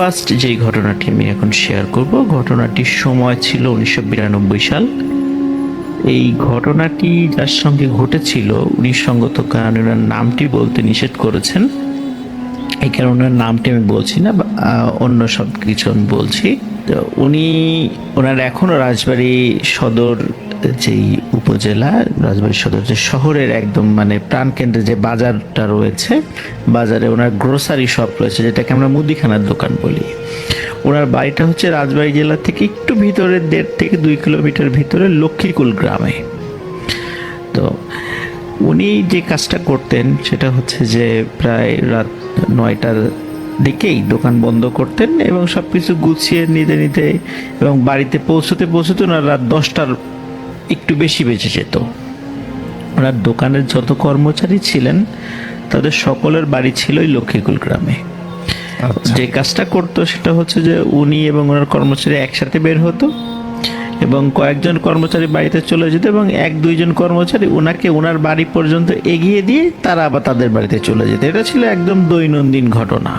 First যেই ঘটনাটি আমি এখন শেয়ার করব, ঘটনাটির সময় ছিল 1992 সাল। এই ঘটনাটি যার সঙ্গে ঘটেছিল উনি সঙ্গত কারণে ওনার নামটি বলতে নিষেধ করেছেন, এই কারণে ওনার নামটি আমি বলছি না, অন্য সব কিছু আমি বলছি। তো ওনার এখনো রাজবাড়ী সদর যেই উপজেলা, রাজবাড়ী সদর যে শহরের একদম মানে প্রাণকেন্দ্রে যে বাজারটা রয়েছে, বাজারে ওনার গ্রোসারি শপ রয়েছে, যেটাকে আমরা মুদিখানার দোকান বলি। ওনার বাড়িটা হচ্ছে রাজবাড়ী জেলা থেকে একটু ভিতরে 1.5 থেকে 2 কিলোমিটার ভিতরে লক্ষ্মীকুল গ্রামে। তো উনি যে কাজটা করতেন সেটা হচ্ছে যে প্রায় রাত 9টার দিকেই দোকান বন্ধ করতেন এবং সবকিছু গুছিয়ে নিতে নিতে এবং বাড়িতে পৌঁছতে পৌঁছতে ওনার রাত 10টার একটু বেশি বেঁচে যেত। ওনার দোকানের যত কর্মচারী ছিলেন তাদের সকলের বাড়ি ছিল ওই লক্ষ্মীকুল গ্রামে। যে কাজটা করতো সেটা হচ্ছে যে উনি এবং ওনার কর্মচারী একসাথে বের হতো এবং কয়েকজন কর্মচারী বাড়িতে চলে যেত এবং 1-2 জন কর্মচারী ওনাকে ওনার বাড়ি পর্যন্ত এগিয়ে দিয়ে তারা আবার তাদের বাড়িতে চলে যেত। এটা ছিল একদম দৈনন্দিন ঘটনা।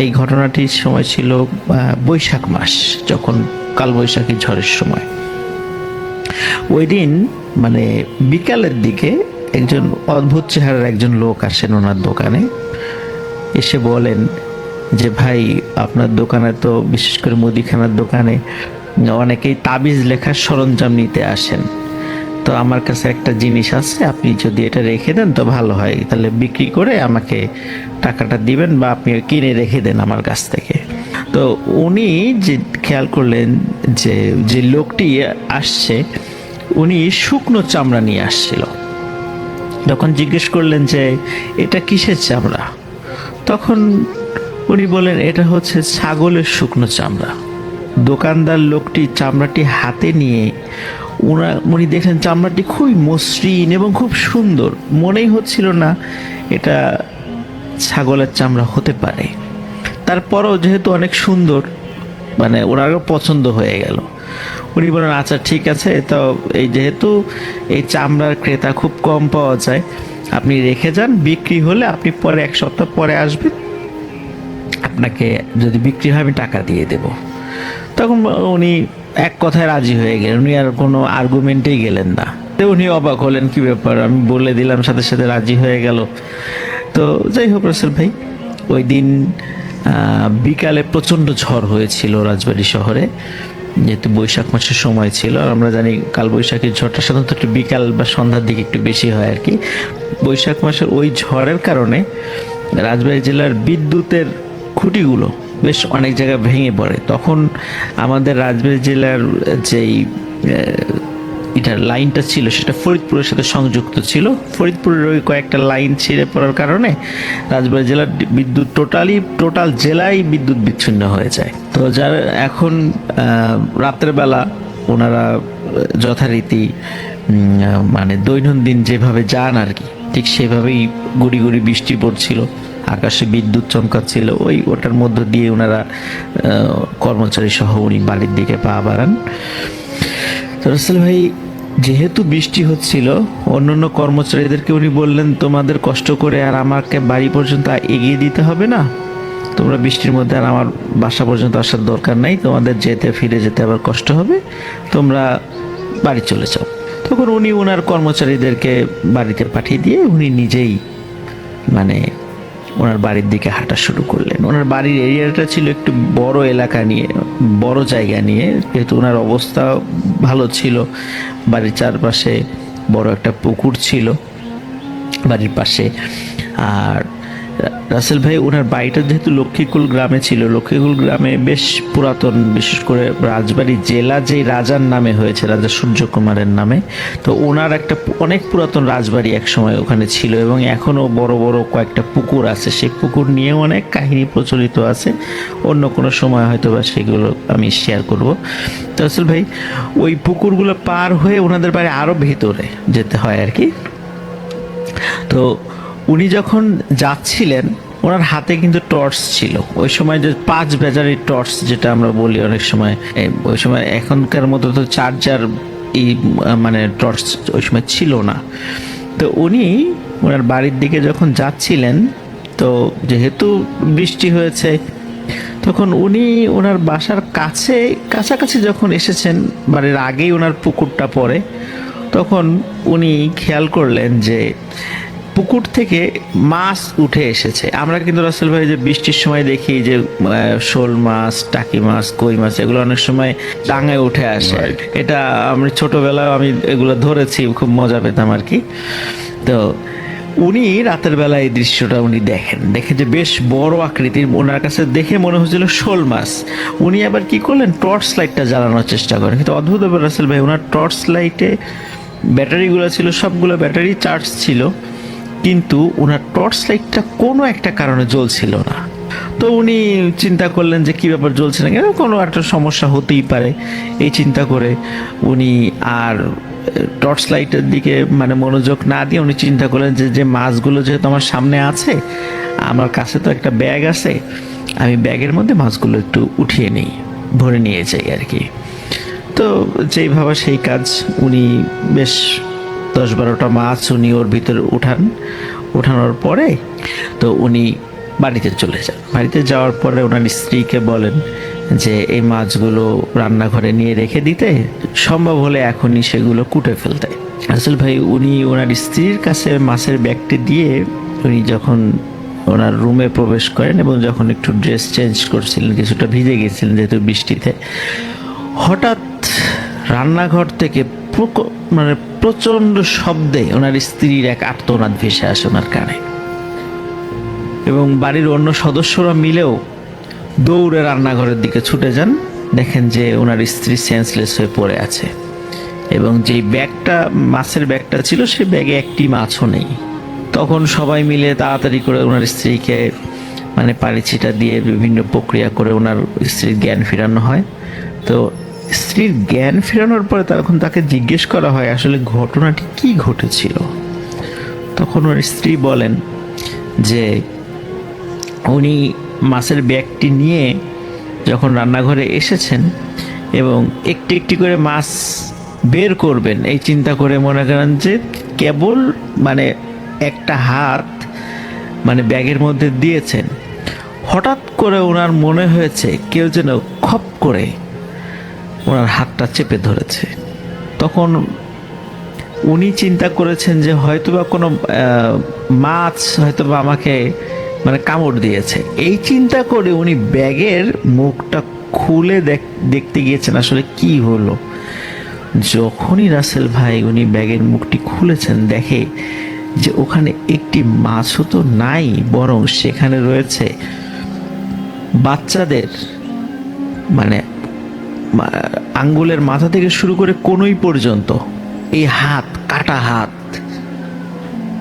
এই ঘটনাটির সময় ছিল বৈশাখ মাস, যখন কালবৈশাখী ঝড়ের সময়। ওই দিন মানে বিকালের দিকে একজন অদ্ভুত চেহারার একজন লোক আসেন ওনার দোকানে, এসে বলেন যে ভাই, আপনার দোকানে তো বিশেষ করে মুদিখানার দোকানে অনেকেই তাবিজ লেখার সরঞ্জাম নিতে আসেন, তো আমার কাছে একটা জিনিস আছে, আপনি যদি এটা রেখে দেন তো ভালো হয়, তাহলে বিক্রি করে আমাকে টাকাটা দিবেন বা আপনি কিনে রেখে দেন আমার কাছ থেকে। তো উনি যে খেয়াল করলেন যে যে লোকটি আসছে উনি শুকনো চামড়া নিয়ে আসছিল। যখন জিজ্ঞেস করলেন যে এটা কিসের চামড়া, তখন উনি বলেন এটা হচ্ছে ছাগলের শুকনো চামড়া। দোকানদার লোকটি চামড়াটি হাতে নিয়ে উনি দেখলেন চামড়াটি খুবই মসৃণ এবং খুব সুন্দর, মনেই হচ্ছিল না এটা ছাগলের চামড়া হতে পারে। তারপরও যেহেতু অনেক সুন্দর, মানে ওনারও পছন্দ হয়ে গেল। উনি বলেন আচ্ছা ঠিক আছে, তো এই যেহেতু এই চামড়ার ক্রেতা খুব কম পাওয়া যায়, আপনি রেখে যান, বিক্রি হলে আপনি পরে 1 সপ্তাহ পরে আসবেন, আপনাকে যদি বিক্রি হয় আমি টাকা দিয়ে দেব। তখন উনি এক কথায় রাজি হয়ে গেলেন, উনি আর কোনো আর্গুমেন্টেই গেলেন না। তো উনি অবাক হলেন, কি ব্যাপার, আমি বলে দিলাম সাথে সাথে রাজি হয়ে গেল। তো যাই হোক রাসেল ভাই, ওই দিন বিকালে প্রচণ্ড ঝড় হয়েছিল রাজবাড়ী শহরে, যেহেতু বৈশাখ মাসের সময় ছিল। আর আমরা জানি কালবৈশাখীর ঝড়টা সাধারণত একটু বিকাল বা সন্ধ্যার দিকে একটু বেশি হয় আর কি। বৈশাখ মাসের ওই ঝড়ের কারণে রাজবাড়ী জেলার বিদ্যুতের খুঁটিগুলো বেশ অনেক জায়গায় ভেঙে পড়ে। তখন আমাদের রাজবাড়ী জেলার যেই এটার লাইনটা ছিল সেটা ফরিদপুরের সাথে সংযুক্ত ছিল। ফরিদপুরের ওই কয়েকটা লাইন ছিঁড়ে পড়ার কারণে রাজবাড়ী জেলার বিদ্যুৎ টোটাল জেলায় বিদ্যুৎ বিচ্ছিন্ন হয়ে যায়। তো যারা এখন রাতের বেলা ওনারা যথারীতি মানে দৈনন্দিন যেভাবে যান আর কি, ঠিক সেভাবেই গুড়ি গুড়ি বৃষ্টি পড়ছিল, আকাশে বিদ্যুৎ চমকাচ্ছিল, ওটার মধ্য দিয়ে ওনারা কর্মচারী সহ উনি বাড়ির দিকে পা বাড়ান। তো রাসেল ভাই, যেহেতু বৃষ্টি হচ্ছিল, অন্যান্য কর্মচারীদেরকে উনি বললেন তোমাদের কষ্ট করে আর আমাকে বাড়ি পর্যন্ত এগিয়ে দিতে হবে না, তোমরা বৃষ্টির মধ্যে আর আমার বাসা পর্যন্ত আসার দরকার নাই, তোমাদের ফিরে যেতে আবার কষ্ট হবে, তোমরা বাড়ি চলে যাও। তখন উনি ওনার কর্মচারীদেরকে বাড়িতে পাঠিয়ে দিয়ে উনি নিজেই মানে ওনার বাড়ির দিকে হাঁটা শুরু করলেন। ওনার বাড়ির এরিয়াটা ছিল একটু বড় এলাকা নিয়ে, বড় জায়গা নিয়ে, যেহেতু ওনার অবস্থা ভালো ছিল। বাড়ির চারপাশে বড় একটা পুকুর ছিল বাড়ির পাশে। আর রাসেল ভাই, ওনার বাড়িটা যেহেতু লক্ষ্মীকুল গ্রামে ছিল, লক্ষ্মীকুল গ্রামে বেশ পুরাতন, বিশেষ করে রাজবাড়ী জেলা যেই রাজার নামে হয়েছে, রাজা সূর্য কুমারের নামে, তো ওনার একটা অনেক পুরাতন রাজবাড়ি একসময় ওখানে ছিল এবং এখনও বড় বড় কয়েকটা পুকুর আছে। সেই পুকুর নিয়ে অনেক কাহিনী প্রচলিত আছে, অন্য কোনো সময় হয়তো বা সেগুলো আমি শেয়ার করব। তো রাসেল ভাই, ওই পুকুরগুলো পার হয়ে ওনাদের বাড়ি আরও ভেতরে যেতে হয় আর কি। তো উনি যখন যাচ্ছিলেন ওনার হাতে কিন্তু টর্চ ছিল, ওই সময় যে 5 ব্যাটারির টর্চ যেটা আমরা বলি অনেক সময়, ওই সময় এখনকার মতো তো চার্জার মানে টর্চ ওই সময় ছিল না। তো উনি ওনার বাড়ির দিকে যখন যাচ্ছিলেন তো যেহেতু বৃষ্টি হয়েছে, তখন উনি ওনার বাসার কাছাকাছি যখন এসেছেন, বাড়ির আগেই ওনার পুকুরটা পড়ে, তখন উনি খেয়াল করলেন যে পুকুর থেকে মাছ উঠে এসেছে। আমরা কিন্তু রাসেল ভাই যে বৃষ্টির সময় দেখি যে শোল মাছ, টাকি মাছ, কই মাছ এগুলো অনেক সময় ডাঙায় উঠে আসে। এটা আমি ছোটবেলায় আমি এগুলো ধরেছি, খুব মজা পেতাম আর কি। তো উনি রাতের বেলা এই দৃশ্যটা উনি দেখেন যে বেশ বড় আকৃতির, ওনার কাছে দেখে মনে হচ্ছিল শোল মাছ। উনি আবার কি করলেন, টর্চ লাইটটা জ্বালানোর চেষ্টা করেন, কিন্তু অদ্ভুত ব্যাপার রাসেল ভাই, ওনার টর্চ লাইটে ব্যাটারিগুলো ছিল, সবগুলো ব্যাটারি চার্জ ছিল, কিন্তু ওনার টর্চ লাইটটা কোনো একটা কারণে জ্বলছিল না। তো উনি চিন্তা করলেন যে কি ব্যাপার, জ্বলছে না কেন, কোনো একটা সমস্যা হতেই পারে। এই চিন্তা করে উনি আর টর্চ লাইটের দিকে মানে মনোযোগ না দিয়ে উনি চিন্তা করলেন যে যে মাছগুলো যেহেতু আমার সামনে আছে, আমার কাছে তো একটা ব্যাগ আছে, আমি ব্যাগের মধ্যে মাছগুলো একটু উঠিয়ে নিই, ভরে নিয়ে যাই আর কি। তো যেই ভাবা সেই কাজ, উনি বেশ 10-12টা মাছ উনি ওর ভিতরে উঠানোর পরে তো উনি বাড়িতে চলে যান। বাড়িতে যাওয়ার পরে ওনার স্ত্রীকে বলেন যে এই মাছগুলো রান্নাঘরে নিয়ে রেখে দিতে, সম্ভব হলে এখনই সেগুলো কুটে ফেলতে। আসল ভাই উনি ওনার স্ত্রীর কাছে মাছের ব্যাগটি দিয়ে উনি যখন ওনার রুমে প্রবেশ করেন এবং যখন একটু ড্রেস চেঞ্জ করছিলেন, কিছুটা ভিজে গেছিলেন যেহেতু বৃষ্টিতে, হঠাৎ রান্নাঘর থেকে মানে প্রচন্ড শব্দে ওনার স্ত্রীর এক আর্তনাদ ভেসে আসে ওনার কানে, এবং বাড়ির অন্য সদস্যরা মিলেও দৌড়ে রান্নাঘরের দিকে ছুটে যান। দেখেন যে ওনার স্ত্রী সেন্সলেস হয়ে পড়ে আছে, এবং যেই ব্যাগটা, মাছের ব্যাগটা ছিল, সেই ব্যাগে একটি মাছও নেই। তখন সবাই মিলে তাড়াতাড়ি করে ওনার স্ত্রীকে মানে পানি ছিটা দিয়ে বিভিন্ন প্রক্রিয়া করে ওনার স্ত্রীর জ্ঞান ফেরানো হয়। তো স্ত্রীর জ্ঞান ফেরানোর পরে তখন তাকে জিজ্ঞেস করা হয় আসলে ঘটনাটি কি ঘটেছিল। তখন ওর স্ত্রী বলেন যে উনি মাছের ব্যাগটি নিয়ে যখন রান্নাঘরে এসেছেন এবং একটি একটি করে মাছ বের করবেন এই চিন্তা করে মনে করেন যে কেবল মানে একটা হাত মানে ব্যাগের মধ্যে দিয়েছেন, হঠাৎ করে ওনার মনে হয়েছে কেউ যেন খপ করে ওনার হাতটা চেপে ধরেছে। তখন উনি চিন্তা করেছেন যে হয়তোবা কোনো মাছ হয়তোবা আমাকে মানে কামড় দিয়েছে। এই চিন্তা করে উনি ব্যাগের মুখটা খুলে দেখতে গিয়েছেন আসলে কি হলো। যখনই রাসেল ভাই উনি ব্যাগের মুখটি খুলেছেন, দেখে যে ওখানে একটি মাছও তো নাই, বরং সেখানে রয়েছে বাচ্চাদের মানে আঙ্গুলের মাথা থেকে শুরু করে কনুই পর্যন্ত এই হাত, কাটা হাত,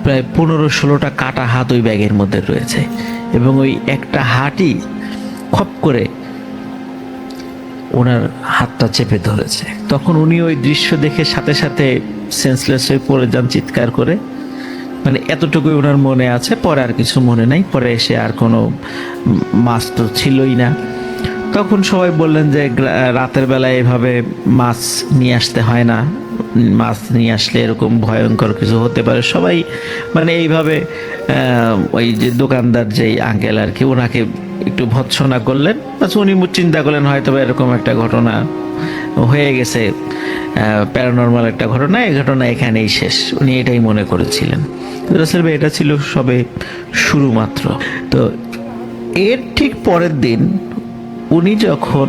প্রায় 15-16টা কাটা হাত ওই ব্যাগের মধ্যে রয়েছে, এবং ওই একটা হাতই খপ করে ওনার হাতটা চেপে ধরেছে। তখন উনি ওই দৃশ্য দেখে সাথে সাথে সেন্সলেস হয়ে পড়ে যান চিৎকার করে। মানে এতটুকুই ওনার মনে আছে, পরে আর কিছু মনে নাই। পরে এসে আর কোনো মাছ তো ছিলই না। তখন সবাই বললেন যে রাতের বেলায় এভাবে মাছ নিয়ে আসতে হয় না, মাছ নিয়ে আসলে এরকম ভয়ঙ্কর কিছু হতে পারে। সবাই মানে এইভাবে ওই যে দোকানদার যেই আঙ্কেল আর কি, ওনাকে একটু ভৎসনা করলেন। উনি চিন্তা করলেন হয়তো এরকম একটা ঘটনা হয়ে গেছে, প্যারানর্মাল একটা ঘটনা, এই ঘটনা এখানেই শেষ, উনি এটাই মনে করেছিলেন। রাসেল ভাই এটা ছিল সবে শুরু মাত্র। তো এর ঠিক পরের দিন উনি যখন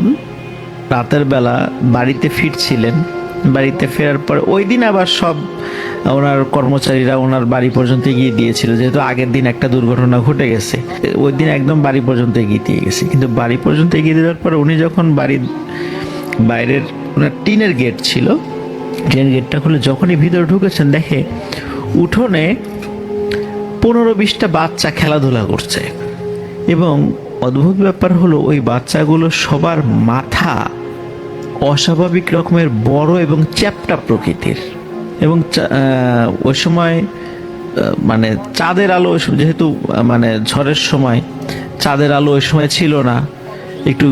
রাতের বেলা বাড়িতে ফিরছিলেন, বাড়িতে ফেরার পর ওই দিন আবার সব ওনার কর্মচারীরা ওনার বাড়ি পর্যন্ত এগিয়ে দিয়েছিল, যেহেতু আগের দিন একটা দুর্ঘটনা ঘটে গেছে। ওই দিন একদম বাড়ি পর্যন্ত এগিয়ে দিয়ে গেছে, কিন্তু বাড়ি পর্যন্ত এগিয়ে দেওয়ার পর উনি যখন বাড়ির বাইরের ওনার টিনের গেট ছিল, টিনের গেটটা খুলে যখনই ভিতরে ঢুকেছেন, দেখে উঠোনে 15-20টা বাচ্চা খেলাধুলা করছে। এবং অদ্ভুত ব্যাপার হলো ওই বাচ্চাগুলো সবার মাথা অস্বাভাবিক রকমের বড় এবং চ্যাপ্টা প্রকৃতির। এবং ওই সময় মানে চাঁদের আলো, যেহেতু মানে ঝড়ের সময় চাঁদের আলো ওই সময় ছিল না, একটু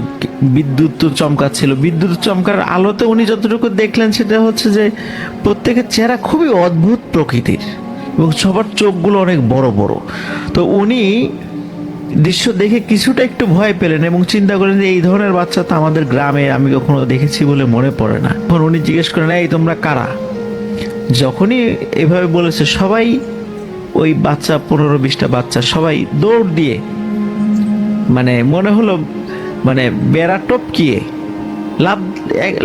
বিদ্যুৎ চমকাচ্ছিল। বিদ্যুৎ চমকার আলোতে উনি যতটুকু দেখলেন সেটা হচ্ছে যে প্রত্যেকের চেহারা খুবই অদ্ভুত প্রকৃতির এবং সবার চোখগুলো অনেক বড় বড়। তো উনি দৃশ্য দেখে কিছুটা একটু ভয় পেলেন এবং চিন্তা করেন যে এই ধরনের বাচ্চা তো আমাদের গ্রামে আমি কখনো দেখেছি বলে মনে পড়ে না। তখন উনি জিজ্ঞেস করেন, এই তোমরা কারা? যখনই এভাবে বলেছে সবাই, ওই বাচ্চা 15-20টা বাচ্চা সবাই দৌড় দিয়ে, মানে মনে হলো মানে বেড়া টপকিয়ে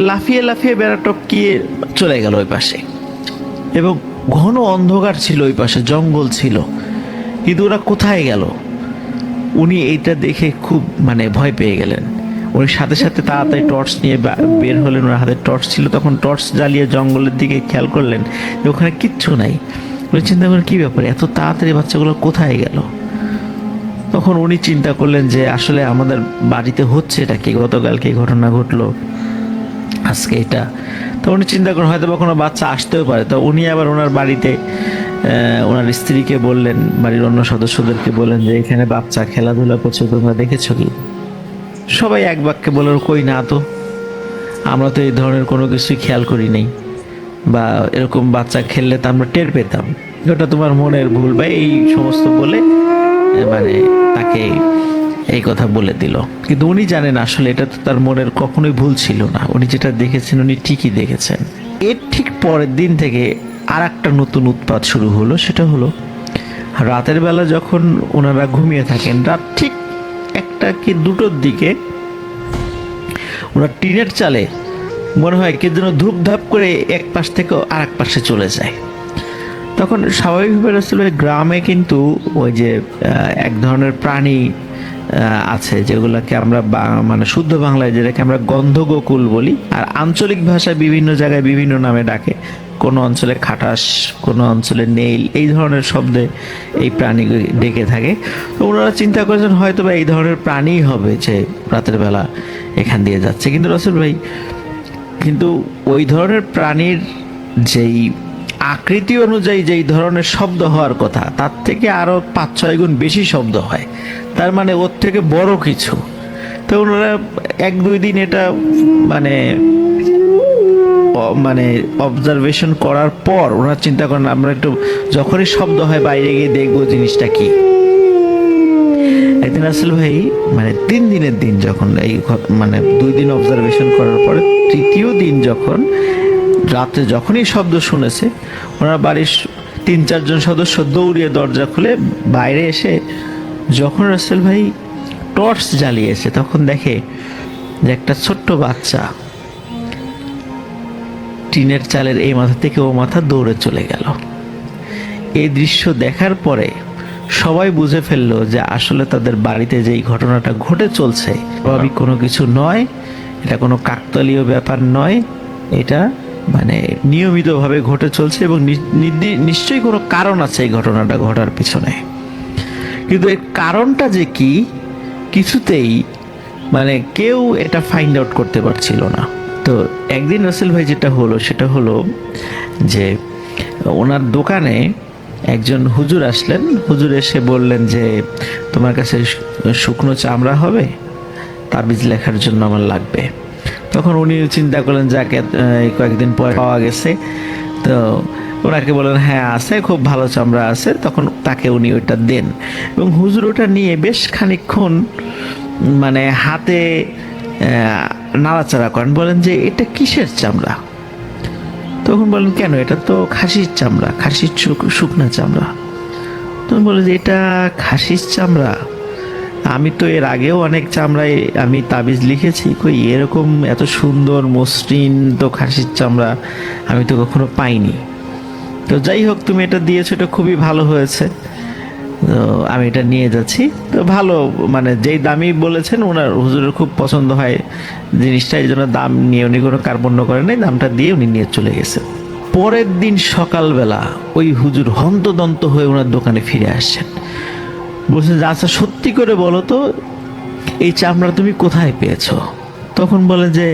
লাফিয়ে লাফিয়ে বেড়া টপকিয়ে চলে গেল ওই পাশে। এবং ঘন অন্ধকার ছিল, ওই পাশে জঙ্গল ছিল, কিন্তু ওরা কোথায় গেল? উনি এইটা দেখে খুব মানে ভয় পেয়ে গেলেন। উনি সাথে সাথে তাড়াতাড়ি টর্চ নিয়ে বের হলেন। ওনার হাতে টর্চ ছিল, তখন টর্চ জ্বালিয়ে জঙ্গলের দিকে খেয়াল করলেন যে ওখানে কিচ্ছু নাই। উনি চিন্তা করেন কি ব্যাপারে, এত তাড়াতাড়ি বাচ্চাগুলো কোথায় গেল? তখন উনি চিন্তা করলেন যে আসলে আমাদের বাড়িতে হচ্ছে এটা কি, গতকালকে এই ঘটনা ঘটলো, আজকে এটা। তো উনি চিন্তা করেন হয়তো বা কোনো বাচ্চা আসতেও পারে। তো উনি আবার ওনার বাড়িতে ওনার স্ত্রীকে বললেন, বাড়ির অন্য সদস্যদেরকে বললেন যে এখানে বাচ্চা খেলাধুলা করছে, তোমরা দেখেছো কি? সবাই এক বাক্যে বলল, কই না তো, আমরা তো এই ধরনের কোনো কিছুই খেয়াল করি নাই, বা এরকম বাচ্চা খেললে তো আমরা টের পেতাম, ওটা তোমার মনের ভুল, বা এই সমস্ত বলে মানে তাকে এই কথা বলে দিল। কিন্তু উনি জানেন আসলে এটা তো তার মনের কখনোই ভুল ছিল না। উনি যেটা দেখেছেন উনি ঠিকই দেখেছেন। এর ঠিক পরের দিন থেকে আর একটা নতুন উৎপাত শুরু হলো। সেটা হলো রাতের বেলা যখন ওনারা ঘুমিয়ে থাকেন, রাত ঠিক 1টা কি 2টোর দিকে ওনার টিনের চালে মনে হয় কে যেন ধূপ ধাপ করে এক পাশ থেকে আর এক পাশে চলে যায়। তখন স্বাভাবিকভাবে রাসূলের গ্রামে কিন্তু ওই যে এক ধরনের প্রাণী আছে যেগুলোকে আমরা মানে শুদ্ধ বাংলায় যেটাকে আমরা গন্ধগোকুল বলি, আর আঞ্চলিক ভাষায় বিভিন্ন জায়গায় বিভিন্ন নামে ডাকে। কোনো অঞ্চলে খাটাস, কোনো অঞ্চলে নেইল, এই ধরনের শব্দে এই প্রাণী ডেকে থাকে। তো ওনারা চিন্তা করেছেন হয়তো বা এই ধরনের প্রাণীই হবে যে রাতের বেলা এখান দিয়ে যাচ্ছে। কিন্তু রাসূল ভাই, কিন্তু ওই ধরনের প্রাণীর যেই আকৃতি অনুযায়ী যেই ধরনের শব্দ হওয়ার কথা, তার থেকে আরো 5-6 গুণ বেশি শব্দ হয়, তার মানে ওর থেকে বড় কিছু। তো ওনারা 1-2 দিন এটা মানে মানে অবজারভেশন করার পর ওনারা চিন্তা করেন আমরা একটু যখনই শব্দ হয় বাইরে গিয়ে দেখবো জিনিসটা কি। একদিন রাসূল ভাই মানে 3 দিনের দিন যখন এই মানে 2 দিন অবজারভেশন করার পরে 3য় দিন যখন রাতে যখনই শব্দ শুনেছে, ওনার বাড়ির 3-4 জন সদস্য দৌড়িয়ে দরজা খুলে বাইরে এসে যখন রাসূল ভাই টর্চ জ্বালিয়েছে, তখন দেখে যে একটা ছোট্ট বাচ্চা টিনের চালের এই মাথা থেকে ও মাথা দৌড়ে চলে গেল। এই দৃশ্য দেখার পরে সবাই বুঝে ফেললো যে আসলে তাদের বাড়িতে যেই ঘটনাটা ঘটে চলছে স্বাভাবিক কোনো কিছু নয়, এটা কোনো কাকতালীয় ব্যাপার নয়, এটা মানে নিয়মিতভাবে ঘটে চলছে এবং নিশ্চয়ই কোনো কারণ আছে এই ঘটনাটা ঘটার পিছনে। কিন্তু এর কারণটা যে কি কিছুতেই মানে কেউ এটা ফাইন্ড আউট করতে পারছিল না। তো একদিন রাসূল ভাই যেটা হলো সেটা হলো যে ওনার দোকানে একজন হুজুর আসলেন। হুজুর এসে বললেন যে তোমার কাছে শুকনো চামড়া হবে, তাবিজ লেখার জন্য আমার লাগবে। তখন উনি চিন্তা করলেন যাকে কয়েকদিন পরে পাওয়া গেছে, তো ওনাকে বললেন হ্যাঁ আছে, খুব ভালো চামড়া আছে। তখন তাকে উনি ওইটা দেন এবং হুজুর ওটা নিয়ে বেশ খানিকক্ষণ মানে হাতে নাড়াচাড়া করেন, বলেন যে এটা কিসের চামড়া? তখন বলেন কেন, এটা তো খাসির চামড়া, খাসির শুকনা চামড়া। তখন বলে যে এটা খাসির চামড়া, আমি তো এর আগেও অনেক চামড়ায় আমি তাবিজ লিখেছি, কই এরকম এত সুন্দর মসৃণ তো খাসির চামড়া আমি তো কখনো পাইনি। তো যাই হোক তুমি এটা দিয়েছো, এটা খুবই ভালো হয়েছে, তো আমি এটা নিয়ে যাচ্ছি। তো ভালো মানে যেই দামই বলেছেন ওনার হুজুরের খুব পছন্দ হয় জিনিসটা, এই জন্য দাম নিয়ে উনি কোনো কার্পণ্য করেন নাই, দামটা দিয়ে উনি নিয়ে চলে গেছে। পরের দিন সকালবেলা ওই হুজুর হন্তদন্ত হয়ে ওনার দোকানে ফিরে আসছেন, বলছেন যে আচ্ছা সত্যি করে বলো তো এই চামড়া তুমি কোথায় পেয়েছো? তখন বলে যে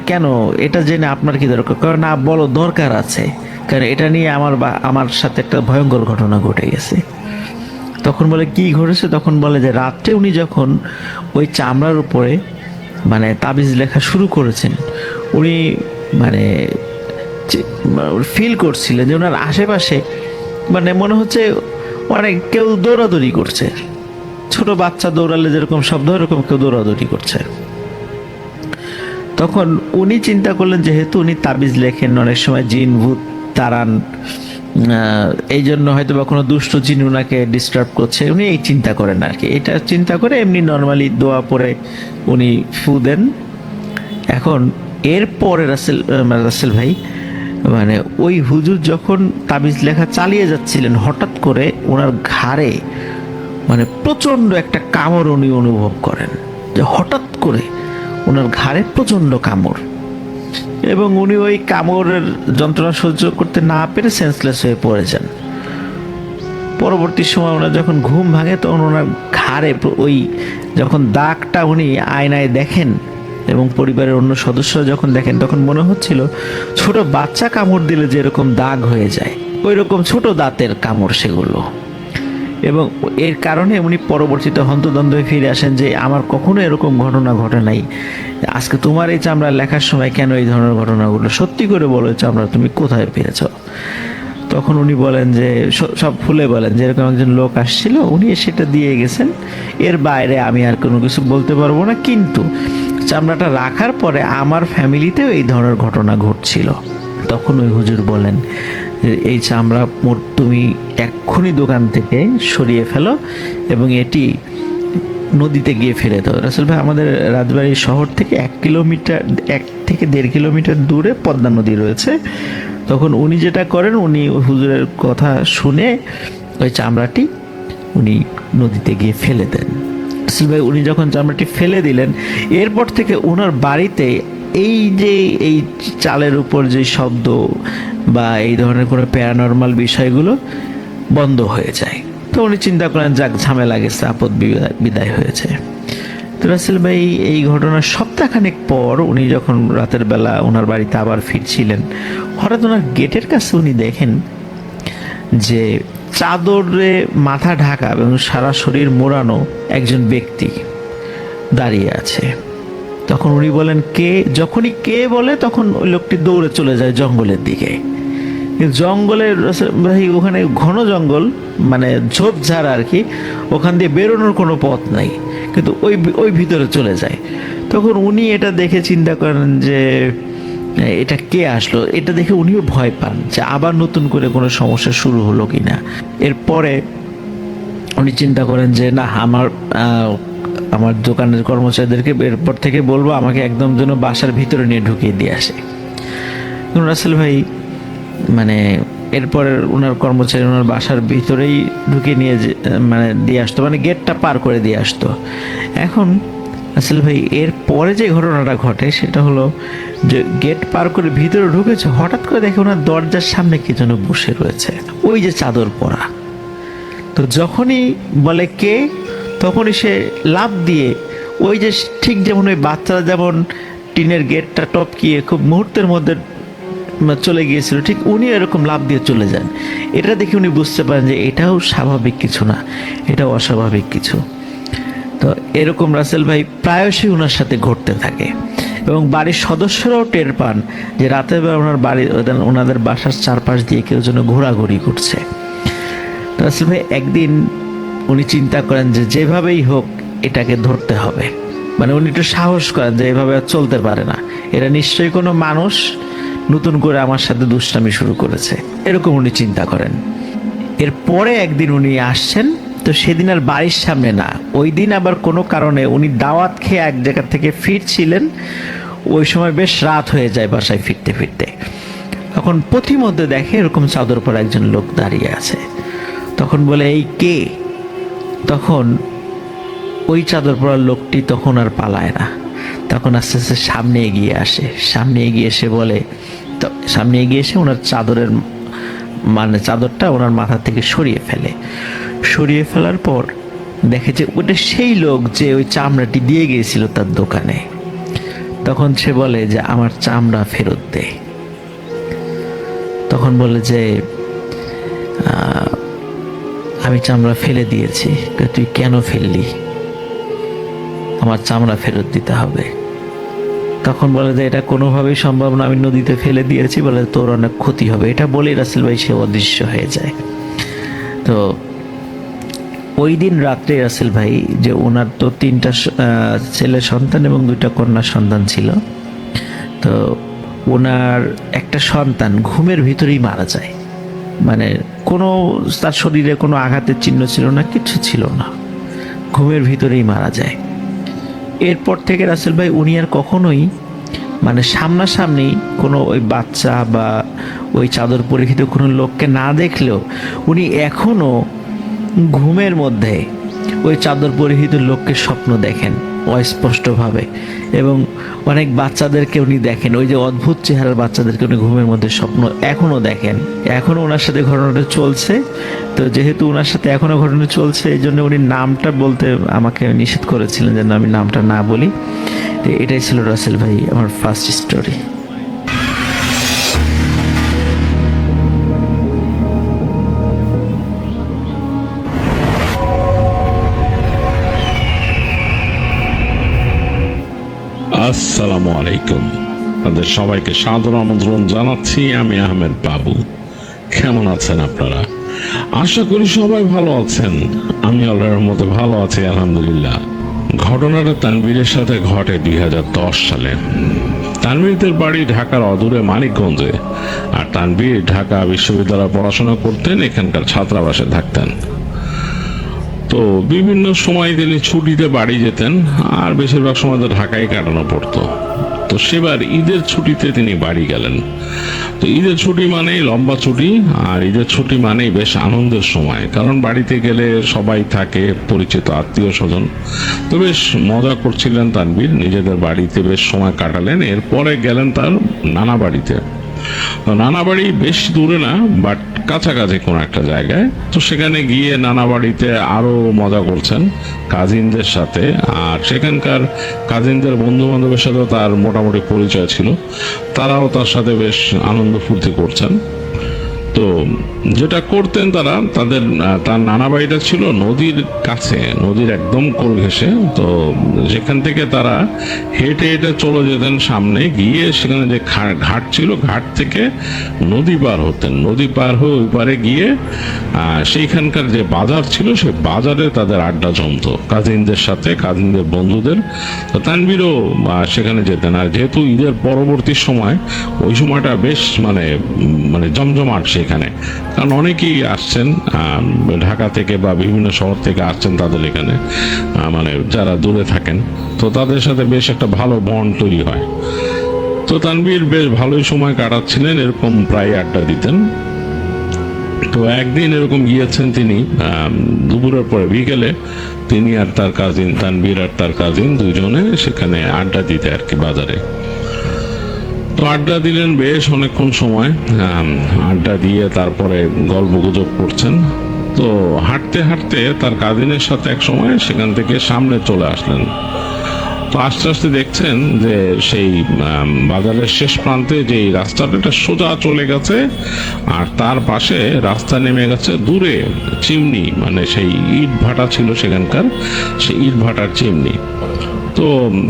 কেন, এটা জেনে আপনার কি দরকার? কারণ না বলো, দরকার আছে, কারণ এটা নিয়ে আমার সাথে একটা ভয়ঙ্কর ঘটনা ঘটে গেছে। তখন বলে কি ঘটেছে? তখন বলে যে রাত্রে উনি যখন ওই চামড়ার উপরে মানে তাবিজ লেখা শুরু করেছেন, উনি মানে ফিল করছিলেন যে ওনার আশেপাশে মানে মনে হচ্ছে মানে কেউ দৌড়াদৌড়ি করছে। ছোট বাচ্চা দৌড়ালে যেরকম শব্দ হয় এরকম কেউ দৌড়াদৌড়ি করছে। তখন উনি চিন্তা করলেন যেহেতু উনি তাবিজ লেখেন, অনেক সময় জিন ভূত তাড়ান, এই জন্য হয়তো বা কোনো দুষ্ট জিন উনাকে ডিস্টার্ব করছে, উনি এই চিন্তা করেন আর কি। এটা চিন্তা করে এমনি নর্মালি দোয়া পড়ে উনি ফু দেন। এখন এরপরে রাসেল ভাই মানে ওই হুজুর যখন তাবিজ লেখা চালিয়ে যাচ্ছিলেন, হঠাৎ করে ওনার ঘাড়ে মানে প্রচন্ড একটা কামড় উনি অনুভব করেন, যে হঠাৎ করে ওনার ঘাড়ে প্রচন্ড কামড়, এবং উনি ওই কামড়ের যন্ত্রণা সহ্য করতে না পেরে সেন্সলেস হয়ে পড়ে যান। পরবর্তী সময় ওনার যখন ঘুম ভাঙে তখন ওনার ঘাড়ে ওই যখন দাগটা উনি আয়নায় দেখেন এবং পরিবারের অন্য সদস্যরা যখন দেখেন, তখন মনে হচ্ছিল ছোট বাচ্চা কামড় দিলে যেরকম দাগ হয়ে যায় ওই রকম ছোট দাঁতের কামড় সেগুলো। এবং এর কারণে উনি পরবর্তীতে হন্তদন্ত হয়ে ফিরে আসেন যে আমার কখনো এরকম ঘটনা ঘটে নাই, আজকে তোমার এই চামড়া লেখার সময় কেন এই ধরনের ঘটনাগুলো, সত্যি করে বলো চামড়া তুমি কোথায় পেয়েছ? তখন উনি বলেন যে সব খুলে বলেন যে এরকম একজন লোক আসছিল, উনি সেটা দিয়ে গেছেন, এর বাইরে আমি আর কোনো কিছু বলতে পারবো না, কিন্তু চামড়াটা রাখার পরে আমার ফ্যামিলিতেও এই ধরনের ঘটনা ঘটছিল। তখন ওই হুজুর বলেন যে এই চামড়া তুমি এক্ষুনি দোকান থেকে সরিয়ে ফেলো এবং এটি নদীতে গিয়ে ফেলে দাও। রাসেল ভাই, আমাদের রাজবাড়ী শহর থেকে 1 থেকে 1.5 কিলোমিটার দূরে পদ্মা নদী রয়েছে। তখন উনি যেটা করেন, উনি হুজুরের কথা শুনে ওই চামড়াটি উনি নদীতে গিয়ে ফেলে দেন। রাসেল ভাই, উনি যখন চামড়াটি ফেলে দিলেন, এরপর থেকে ওনার বাড়িতে এই যে এই চালের উপর যে শব্দ বা এই ধরনের কোনো প্যারানর্মাল বিষয়গুলো বন্ধ হয়ে যায়। তো উনি চিন্তা করেন যাক ঝামেলা গেছে, আপদ বিদায় হয়েছে। তো রাসেল ভাই, এই ঘটনার সপ্তাহখানেক পর উনি যখন রাতের বেলা ওনার বাড়িতে আবার ফিরছিলেন, হঠাৎ ওনার গেটের কাছে উনি দেখেন যে চাদরে মাথা ঢাকা এবং সারা শরীর মোড়ানো একজন ব্যক্তি দাঁড়িয়ে আছে। তখন উনি বলেন কে? যখনই কে বলে তখন ওই লোকটি দৌড়ে চলে যায় জঙ্গলের দিকে। জঙ্গলের ভাই ওখানে ঘন জঙ্গল, মানে ঝোপঝাড় আর কি, ওখান দিয়ে বেরোনোর কোনো পথ নাই, কিন্তু ওই ভিতরে চলে যায়। তখন উনি এটা দেখে চিন্তা করেন যে এটা কে আসলো। এটা দেখে উনিও ভয় পান যে আবার নতুন করে কোনো সমস্যা শুরু হলো কিনা। এরপরে উনি চিন্তা করেন যে না, আমার দোকানের কর্মচারীদেরকে এরপর থেকে বলবো আমাকে একদম যেন বাসার ভিতরে নিয়ে ঢুকিয়ে দিয়ে আসে। রাসেল ভাই মানে এরপরে ওনার কর্মচারী ওনার বাসার ভিতরেই ঢুকিয়ে নিয়ে মানে দিয়ে আসতো, মানে গেটটা পার করে দিয়ে আসতো। এখন রাসেল ভাই এর পরে যে ঘটনাটা ঘটে সেটা হলো যে গেট পার করে ভিতরে ঢুকেছে, হঠাৎ করে দেখে ওনার দরজার সামনে কি যেন বসে রয়েছে, ওই যে চাদর পরা। তো যখনই বলে কে, তখনই সে লাফ দিয়ে ওই যে ঠিক যেমন ওই বাচ্চারা যেমন টিনের গেটটা টপকিয়ে খুব মুহূর্তের মধ্যে চলে গিয়েছিল, ঠিক উনি এরকম লাফ দিয়ে চলে যান। এটা দেখে উনি বুঝতে পারেন যে এটাও স্বাভাবিক কিছু না, এটাও অস্বাভাবিক কিছু। তো এরকম রাসেল ভাই প্রায়শই ওনার সাথে ঘটতে থাকে এবং বাড়ির সদস্যরাও টের পান যে রাতের বেলা ওনাদের বাসার চারপাশ দিয়ে কেউ যেন ঘোরাঘুরি করছে। রাসেল ভাই একদিন উনি চিন্তা করেন যে যেভাবেই হোক এটাকে ধরতে হবে, মানে উনি একটু সাহস করেন যে এভাবে আর চলতে পারে না, এরা নিশ্চয়ই কোনো মানুষ নতুন করে আমার সাথে দুষ্টামি শুরু করেছে, এরকম উনি চিন্তা করেন। এরপরে একদিন উনি আসছেন, তো সেদিন আর বাড়ির সামনে না, ওই দিন আবার কোনো কারণে উনি দাওয়াত খেয়ে এক জায়গা থেকে ফিরছিলেন। ওই সময় বেশ রাত হয়ে যায় বাসায় ফিরতে ফিরতে। তখন পথিমধ্যে দেখে এরকম চাদর পরা একজন লোক দাঁড়িয়ে আছে। তখন বলে এই কে? তখন ওই চাদর পরা লোকটি তখন আর পালায় না, তখন আস্তে আস্তে সামনে এগিয়ে আসে। সামনে এগিয়ে এসে বলে, সামনে এগিয়ে এসে ওনার চাদরের মানে চাদরটা ওনার মাথা থেকে সরিয়ে ফেলে। সরিয়ে ফেলার পর দেখে যে ওটা সেই লোক যে ওই চামড়াটি দিয়ে গিয়েছিল তার দোকানে। তখন সে বলে যে আমার চামড়া ফেরত দে। তখন বলে যে আমি চামড়া ফেলে দিয়েছি। তুই কেন ফেললি? আমার চামড়া ফেরত দিতে হবে। তখন বলে যে এটা কোনোভাবেই সম্ভব না, আমি নদীতে ফেলে দিয়েছি, বলে তোর অনেক ক্ষতি হবে। এটা বলেই রাসেল ভাই সে অদৃশ্য হয়ে যায়। তো ওই দিন রাত্রে রাসেল ভাই, যে ওনার তো 3টা ছেলে সন্তান এবং 2টা কন্যা সন্তান ছিল, তো ওনার একটা সন্তান ঘুমের ভিতরেই মারা যায়। মানে কোনো তার শরীরে কোনো আঘাতের চিহ্ন ছিল না, কিছু ছিল না, ঘুমের ভিতরেই মারা যায়। এরপর থেকে রাসেল ভাই উনি আর কখনোই মানে সামনাসামনি কোনো ওই বাচ্চা বা ওই চাদর পরিহিত কোনো লোককে না দেখলেও উনি এখনো ঘুমের মধ্যে ওই চাদর পরিহিত লোককে স্বপ্ন দেখেন অস্পষ্টভাবে, এবং অনেক বাচ্চাদেরকে উনি দেখেন, ওই যে অদ্ভুত চেহারার বাচ্চাদেরকে উনি ঘুমের মধ্যে স্বপ্ন এখনো দেখেন। এখনো ওনার সাথে ঘটনাটা চলছে। তো যেহেতু ওনার সাথে এখনো ঘটনা চলছে, এই জন্য উনি নামটা বলতে আমাকে নিষেধ করেছিলেন যেন আমি নামটা না বলি। তো এটাই ছিল রাসেল ভাই আমার ফার্স্ট স্টোরি। আসসালামু আলাইকুম, আপনাদের সবাইকে সাদর আমন্ত্রণ জানাচ্ছি। আমি আহমেদ বাবু। কেমন আছেন আপনারা? আশা করি সবাই ভালো আছেন। আমি আল্লাহর রহমতে ভালো আছি, আলহামদুলিল্লাহ। ঘটনাটা তানভীরের সাথে ঘটে 2010 সালে। তানভীরদের বাড়ি ঢাকার অদূরে মানিকগঞ্জে, আর তানভীর ঢাকা বিশ্ববিদ্যালয়ে পড়াশোনা করতেন, এখানকার ছাত্রাবাসে থাকতেন। তো বিভিন্ন সময় তিনি ছুটিতে বাড়ি যেতেন, আর বেশিরভাগ সময় তো ঢাকায় কাটানো পড়তো। তো সেবার ঈদের ছুটিতে তিনি বাড়ি গেলেন। তো ঈদের ছুটি মানেই লম্বা ছুটি, আর ঈদের ছুটি মানেই বেশ আনন্দের সময়, কারণ বাড়িতে গেলে সবাই থাকে, পরিচিত আত্মীয় স্বজন। তো বেশ মজা করছিলেন তানভীর, নিজেদের বাড়িতে বেশ সময় কাটালেন। এরপরে গেলেন তার নানা বাড়িতে। তো নানা বাড়ি বেশ দূরে না, বাট কাছাকাছি কোনো একটা জায়গায়। তো সেখানে গিয়ে নানা বাড়িতে আরো মজা করছেন কাজিনদের সাথে, আর সেখানকার কাজিনদের বন্ধু বান্ধবের সাথে তার মোটামুটি পরিচয় ছিল, তারাও তার সাথে বেশ আনন্দ ফুর্তি করছেন। তো যেটা করতেন তারা, তার নানা বাড়িটা ছিল নদীর কাছে, নদীর একদম কোল ঘেঁষে। তো যেখান থেকে তারা হেঁটে হেঁটে চলে যেতেন সামনে, গিয়ে সেখানে যে ঘাট ছিল, ঘাট থেকে নদী পার হতেন। নদী পার হয়ে ওই পারে গিয়ে সেইখানকার যে বাজার ছিল, সেই বাজারে তাদের আড্ডা জমতো কাজিনদের সাথে, কাজিনদের বন্ধুদের। তো তানভীরও সেখানে যেতেন। আর যেহেতু ঈদের পরবর্তী সময়, ওই সময়টা বেশ মানে মানে জমজমাট সেখানে, কারণ অনেকেই আসছেন ঢাকা থেকে বা বিভিন্ন শহর থেকে আসছেন তাদের এখানে, মানে যারা দূরে থাকেন। তো তাদের সাথে বেশ একটা ভালো বন্ড তৈরি হয়। তো তানভীর বেশ ভালোই সময় কাটাচ্ছিলেন, এরকম প্রায় আড্ডা দিতেন। তো একদিন এরকম গিয়েছেন তিনি দুপুরের পরে বিকেলে, তিনি আর তার কাজিন, তানভীর আর তার কাজিন দুজনে সেখানে আড্ডা দিতে আর কি, বাজারে। তো আড্ডা দিলেন বেশ অনেকক্ষণ সময়। আড্ডা দিয়ে তারপরে গল্প গুজব করছেন। তো হাঁটতে হাঁটতে তার কাজিনের সাথে এক সময় সেখান থেকে সামনে চলে আসলেন। তো আস্তে আস্তে দেখছেন যে সেই বাজারের শেষ প্রান্তে যে রাস্তাটা সোজা চলে গেছে, আর তার পাশে রাস্তা নেমে গেছে দূরে চিমনি, মানে সেই ইট ভাটা ছিল সেখানকার, সেই ইট ভাটার চিমনি। তো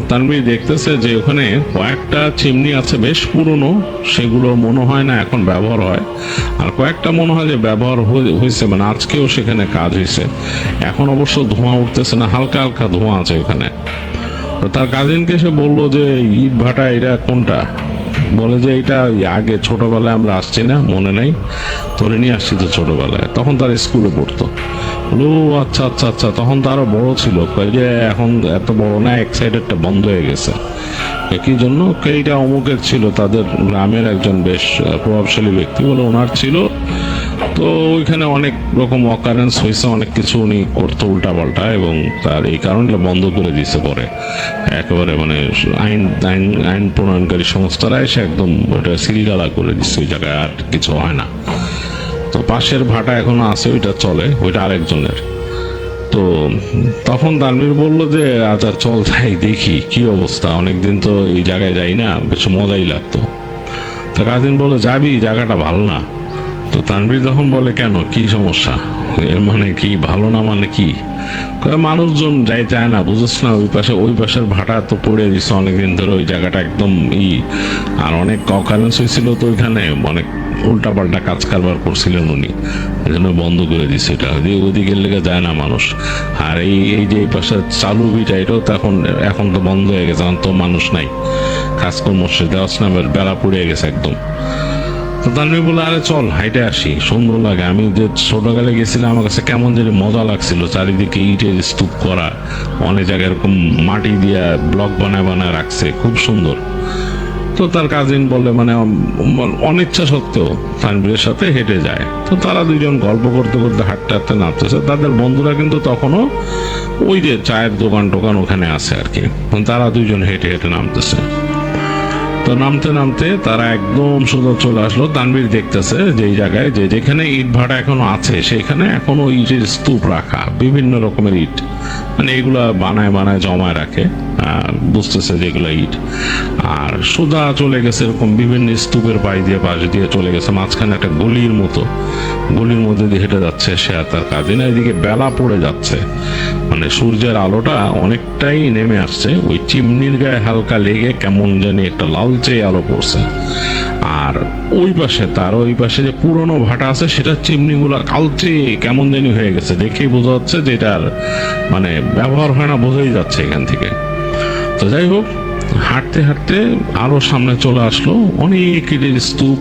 তানভীর দেখতেছে যে ওখানে কয়েকটা চিমনি আছে বেশ পুরনো, সেগুলো মনে হয় না এখন ব্যবহার হয়, আর কয়েকটা মনে হয় যে ব্যবহার হয়েছে, মানে আজকেও সেখানে কাজ হয়েছে। এখন অবশ্য ধোঁয়া উঠতেছে না, হালকা হালকা ধোঁয়া আছে ওখানে। তো তার কাজিনকে সে বললো যে ইট ভাটা এটা কোনটা? বলে যে এটা আগে ছোটবেলায় আমরা আসছি না, মনে নাই? ধরে নিয়ে আসছি তো ছোটবেলায়, তখন তার স্কুলে পড়তো। ও আচ্ছা আচ্ছা আচ্ছা, তখন তো আরো বড় ছিল। যে এখন এত বড় না, এক সাইডেরটা বন্ধ হয়ে গেছে। কি জন্য? এইটা অমুকের ছিল, তাদের গ্রামের একজন বেশ প্রভাবশালী ব্যক্তি বলে ওনার ছিল। তো ওইখানে অনেক রকম অকারেন্স হয়েছে, অনেক কিছু উনি করতো উল্টাপাল্টা, এবং তার এই কারণে বন্ধ করে দিয়েছে পরে একেবারে, মানে আইন আইন আইন প্রণয়নকারী সংস্থারা এসে একদম ওটা সিলগালা করে দিচ্ছে, ওই জায়গায় আর কিছু হয় না। তো পাশের ভাটা এখনো আছে, ওইটা চলে, ওইটা আরেকজনের। তো তখন তানভীর বললো যে আচ্ছা চল যাই, দেখি কি অবস্থা, অনেকদিন তো এই জায়গায় যাই না, বেশ মজাই লাগতো। তো কাজিন বলে যাবি, জায়গাটা ভালো না। তো তানভীর যখন বলে কেন, কি সমস্যা? এর মানে কি ভালো না মানে কি? মানুষজন যাই চায় না, বুঝছ না? ওই পাশের ভাটা তো পড়ে দিচ্ছে অনেকদিন ধরে, ওই জায়গাটা একদম আর অনেক অকারেন্স হয়েছিল তো ওইখানে, অনেক উল্টা পাল্টা কাজ কারবার করছিলেন উনি, এই জন্য বন্ধ করে দিচ্ছে এটা। ওদিকে লেগে যায় না মানুষ। আর এই যে এই পাশে চালু ভিটা, এটাও তো এখন তো বন্ধ হয়ে গেছে, এখন তো মানুষ নাই, কাজকর্ম দেওয়াস না, বেলা পড়ে গেছে একদম। তো তানভীর বলে, আরে চল হাইটে আসি, সুন্দর লাগে। আমি যে ছোটকালে গেছিলাম, আমার কাছে কেমন যেন মজা লাগছিল, চারিদিকে ইটের স্তূপ করা, অনেক জায়গায় এরকম মাটি দিয়া ব্লক বানায় বানায় রাখছে, খুব সুন্দর। তো তার কাজিন বলে, মানে অনিচ্ছা সত্ত্বেও তানভীরের সাথে হেঁটে যায়। তো তারা দুইজন গল্প করতে করতে হাঁটতে হাঁটতে নামতেছে। তাদের বন্ধুরা কিন্তু তখনও ওই যে চায়ের দোকান টোকান ওখানে আছে আর কি। তারা দুইজন হেঁটে হেঁটে নামতেছে। তো নামতে নামতে তারা একদম সোজা চলে আসলো। তানভীর দেখতেছে যে এই জায়গায় যেখানে ইট ভাটা এখনো আছে, সেখানে এখনো ইটের স্তূপ রাখা, বিভিন্ন রকমের ইট, মানে এগুলা বানায় বানায় জমায় রাখে, বুঝতেছে যে এগুলো ইট। আর সোজা চলে গেছে এরকম বিভিন্ন স্তূপের পাশ দিয়ে চলে গেছে, মাঝখানে একটা গলির মধ্যে দিয়ে হেঁটে যাচ্ছে সে আর তার কাজিন। এদিকে বেলা পড়ে যাচ্ছে, মানে সূর্যের আলোটা অনেকটাই নেমে আসছে, ওই চিমনির গায়ে হালকা লেগে কেমন জানি একটা লালচে আলো পড়ছে। আর ওই পাশে যে পুরনো ভাটা আছে, সেটা চিমনিগুলো কালচে কেমন জানি হয়ে গেছে, দেখেই বোঝা যাচ্ছে যে এটার মানে ব্যবহার হয় না, বোঝাই যাচ্ছে এখান থেকে। তো যাই হোক, হাঁটতে হাঁটতে আরো সামনে চলে আসলো, অনেক ইটের স্তূপ।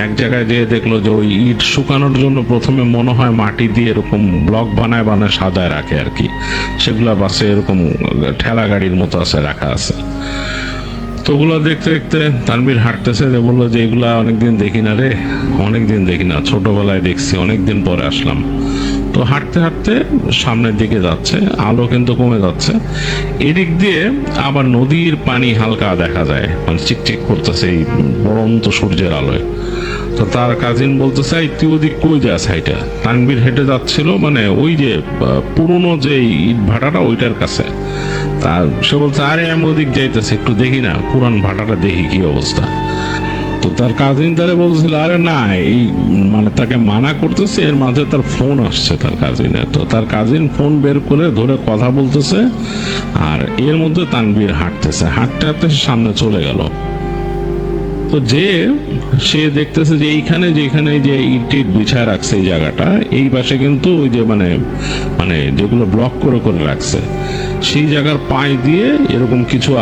এক জায়গায় যেয়ে দেখলো যে ওই ইট শুকানোর জন্য প্রথমে মনে হয় মাটি দিয়ে এরকম ব্লক বানায় বানায় সাজায় রাখে আর কি, সেগুলা বাসে এরকম ঠেলা গাড়ির মতো আছে, রাখা আছে। তো ওগুলো দেখতে দেখতে তানভীর হাঁটতেছে, যে বললো যে এগুলা অনেকদিন দেখি না রে, অনেকদিন দেখি না, ছোটবেলায় দেখছি, অনেকদিন পরে আসলাম। তো হাঁটতে হাঁটতে সামনের দিকে যাচ্ছে, আলো কিন্তু কমে যাচ্ছে। এদিক দিয়ে আবার নদীর পানি হালকা দেখা যায়, মানে চিকচিক করতেছে এই পড়ন্ত সূর্যের আলোয়। তো তার কাজিন বলতেছে, তুই ওদিক কই যাস হাইটা? তানভীর হেঁটে যাচ্ছিল মানে ওই যে পুরনো যে ইট ভাটাটা ওইটার কাছে। তার সে বলছে, আরে আমি ওদিক যাইতেছি, একটু দেখি না, পুরান ভাটাটা দেখি কি অবস্থা। তো তার কাজিন তারে বলছিল, আরে না, এই মানে তাকে মানা করতেছে, এর মাঝে তার ফোন আসছে তার কাজিনের। তো তার কাজিন ফোন বের করে ধরে কথা বলতেছে, আর এর মধ্যে তানভীর হাঁটতেছে, হাঁটতে হাঁটতে সামনে চলে গেল। তো সে দেখতেছে যে যেখানে যে ইট বিছায় রাখছে এই জায়গাটা, এই পাশে কিন্তু ওই যে মানে যেগুলো ব্লক করে করে রাখছে, সেই জায়গার পাশ দিয়ে এরকম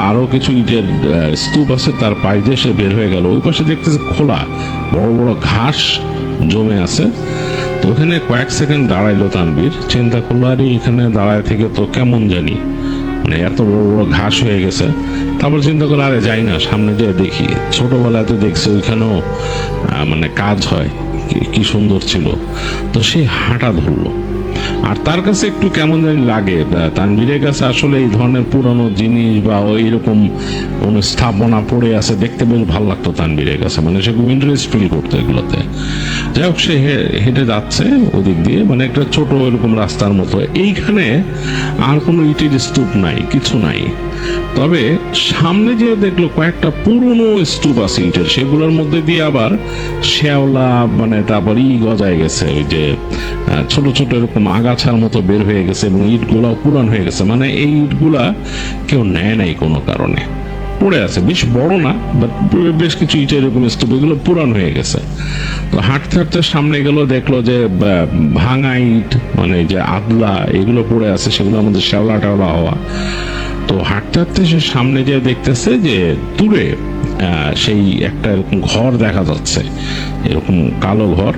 আরো কিছু ইটের স্তূপ আছে, তার পাশ দিয়ে সে বের হয়ে গেল। ওই পাশে দেখতেছে খোলা বড় বড় ঘাস জমে আছে। তো ওখানে কয়েক সেকেন্ড দাঁড়াইলো তানভীর, চিন্তা করলো, আরে এখানে দাঁড়ায় থেকে তো কেমন জানি, মানে এত বড় বড় ঘাস হয়ে গেছে। তারপর চিন্তা করে, আরে যাই না, সামনে যেয়ে দেখি, ছোটবেলায় তো দেখছি ওইখানেও মানে কাজ হয়, কি সুন্দর ছিল। তো সে হাঁটা ধরলো। আর তার কাছে একটু কেমন জানি লাগে, তানভীরের কাছে আসলে এই ধরনের পুরনো জিনিস বা ওইরকম কোন স্থাপনা পড়ে আছে দেখতে বেশ ভালো লাগতো তানভীরের কাছে, মানে সে খুব ইন্টারেস্ট ফিল করতো এগুলোতে। যাই হোক, সে হেঁটে যাচ্ছে ওদিক দিয়ে, মানে একটা ছোট এরকম রাস্তার মতো। এইখানে আর কোনো ইটের স্তূপ নাই, কিছু নাই। তবে সামনে যে দেখলো কয়েকটা পুরনো স্তূপ আছে ইটের, সেগুলোর মধ্যে দিয়ে আবার শ্যাওলা, মানে তারপর গজায় গেছে, ওই যে ছোট ছোট এরকম আগাছার মতো বের হয়ে গেছে, এবং ইটগুলাও পুরান হয়ে গেছে, মানে এই ইটগুলা কেউ নেয় নাই কোনো কারণে, পড়ে আছে। বেশ বড় না, বাট বেশ কিছু ইট এরকম স্তূপ, এগুলো পুরান হয়ে গেছে। তো হাঁটতে হাঁটতে সামনে গেল, দেখলো যে ভাঙা ইট, মানে যে আদলা, এগুলো পড়ে আছে, সেগুলোর মধ্যে শ্যাওলা টাওলা হওয়া। তো হাঁটতে হাঁটতে সে সামনে যেয়ে দেখতেছে যে দূরে সেই একটা এরকম ঘর দেখা যাচ্ছে, এরকম কালো ঘর।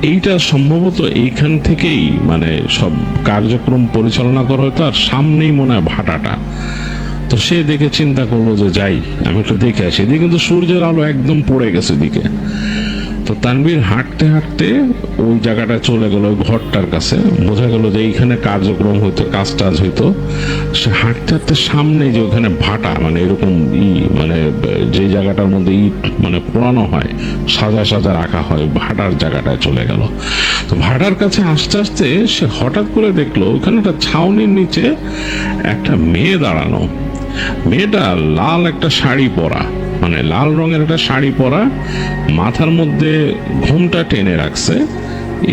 এইটা সম্ভবত এইখান থেকেই মানে সব কার্যক্রম পরিচালনা করা হতো, আর সামনেই মনে হয় ভাটাটা। তো সে দেখে চিন্তা করলো যে যাই, আমি একটু দেখে আসি। এদিকে কিন্তু সূর্যের আলো একদম পড়ে গেছে দিকে। তো তানভীর হাঁটতে হাঁটতে ওই জায়গাটা চলে গেল, ওই ঘরটার কাছে। বোঝা গেল যে এইখানে কার্যক্রম হইতো, কাজ টাজ হইতো। সে হাঁটতে হাঁটতে সামনে যে ওখানে ভাটা, মানে এরকম মানে যে জায়গাটার মধ্যে ইট মানে পোড়ানো হয়, সাজা সাজা রাখা হয়, ভাটার জায়গাটায় চলে গেল। তো ভাটার কাছে আস্তে আস্তে সে হঠাৎ করে দেখলো ওখানে একটা ছাউনির নিচে একটা মেয়ে দাঁড়ানো। মেয়েটা লাল একটা শাড়ি পরা, মানে লাল রঙের একটা শাড়ি পরা, মাথার মধ্যে ঘোমটা টেনে রাখছে,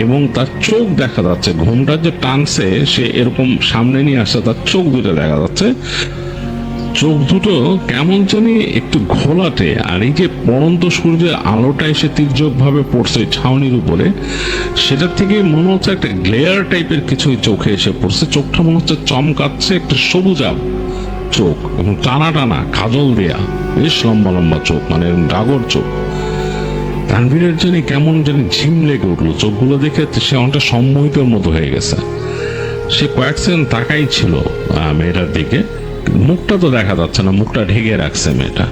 এবং তার চোখ দেখা যাচ্ছে, ঘুমটা যে টানছে সে এরকম সামনে নিয়ে আসছে, তার চোখ দুটো দেখা যাচ্ছে। চোখ দুটো কেমন জানি একটু ঘোলাটে, আর এই যে পড়ন্ত সূর্যের আলোটা এসে তির্যক ভাবে পড়ছে ছাউনির উপরে, সেটার থেকে মনে হচ্ছে একটা গ্লেয়ার টাইপের কিছু চোখে এসে পড়ছে। চোখটা মনে হচ্ছে চমকাচ্ছে, একটা সবুজাব চোখ এবং টানা টানা কাজল দেয়া, বেশ লম্বা লম্বা চোখ, মানে ডাগর চোখ। তানভীরের জানি কেমন জানি ঝিম লেগে উঠলো চোখগুলো দেখে, সে অনেকটা সম্মোহিতের মতো হয়ে গেছে। সে কয়েক সেকেন্ড তাকাই ছিল মেয়েটার দিকে, মুখটা তো দেখা যাচ্ছে না, মুখটা ঢেকে রাখছে মেয়েটা।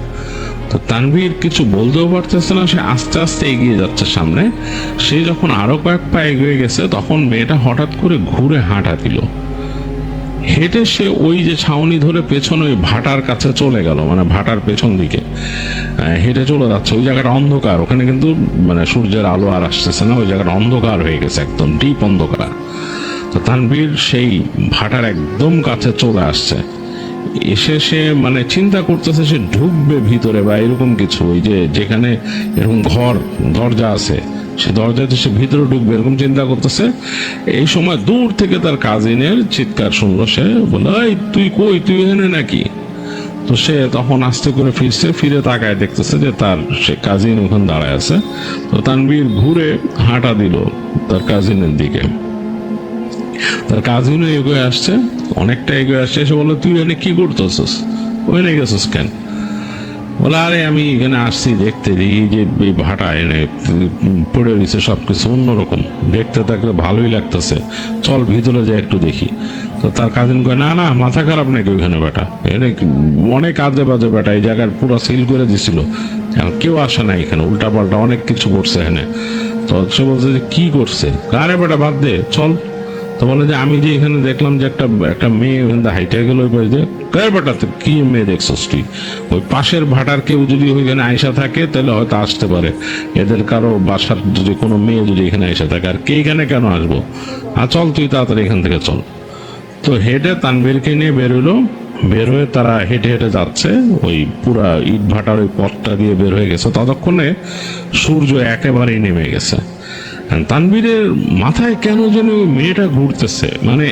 তো তানভীর কিছু বলতেও পারতেছে না, সে আস্তে আস্তে এগিয়ে যাচ্ছে সামনে। সে যখন আরো কয়েক পা এগিয়ে গেছে তখন মেয়েটা হঠাৎ করে ঘুরে হাঁটা দিল, হেঁটে সে ওই যে ছাউনি ধরে পেছনে ওই ভাটার কাছে চলে গেল, মানে ভাটার পেছন দিকে হেঁটে চলে যাচ্ছে। ওই জায়গাটা অন্ধকার, ওখানে কিন্তু মানে সূর্যের আলো আর আসতেছে না, ওই জায়গাটা অন্ধকার হয়ে গেছে, একদম ডিপ অন্ধকার। তো তানভীর সেই ভাটার একদম কাছে চলে আসছে, এসে সে মানে চিন্তা করতেছে সে ঢুকবে ভিতরে বা এরকম কিছু, ওই যে যেখানে এরকম দরজা আছে সে দরজাতে সে ভিতরে ঢুকবে এরকম চিন্তা করতেছে। এই সময় দূর থেকে তার কাজিনের চিৎকার শুনলো, সে বলে, এই তুই কই, তুই এখানে নাকি? তো সে তখন আস্তে করে ফিরছে, ফিরে তাকায় দেখতেছে যে তার সে কাজিন ওখানে দাঁড়ায় আছে। তো তানভীর ঘুরে হাঁটা দিল তার কাজিনের দিকে। তার কাজিনও এগিয়ে আসছে, অনেকটা এগিয়ে আসছে। এসে বললো, তুই এখানে কি করতেছিস, ওখানে গেছিস কেন? বলে, আরে আমি এখানে আসছি দেখতে, এই যে এই ভাটা এনে পড়ে রয়েছে সবকিছু অন্যরকম, দেখতে থাকলে ভালোই লাগতেছে, চল ভিতরে যাই একটু দেখি। তো তার কাজিন কয়, না না, মাথা খারাপ নাকি ওইখানে বেটা, এনে অনেক আজে বাজে বেটা, এই জায়গার পুরো সিল করে দিছিল, কেউ আসে না এখানে, উল্টা পাল্টা অনেক কিছু করছে এখানে। তো সে বলছে যে কি করছে, আরে বেটা বাদ দে, চল। তো বলে যে আমি যে এখানে দেখলাম যে একটা মেয়ে ওখানে হাইটে গেল ওই পাশে, কার বেটা কি মেয়ে দেখছস তুই? ওই পাশের ভাটার কেউ যদি ওইখানে আয়সা থাকে তাহলে হয়তো আসতে পারে, এদের কারো বাসার যদি কোনো মেয়ে যদি এখানে আয়সা থাকে, আর কে এখানে কেন আসবো? আর চল তুই তাড়াতাড়ি এখান থেকে চল। তো হেঁটে তানভীরকে নিয়ে বেরোলো, বের হয়ে তারা হেঁটে হেঁটে যাচ্ছে, ওই পুরা ইট ভাটার ওই পথটা দিয়ে বের হয়ে গেছে। ততক্ষণে সূর্য একেবারেই নেমে গেছে। তানভীরের মাথায় কেন যেন ওই মেয়েটা ঘুরতেছে, মানে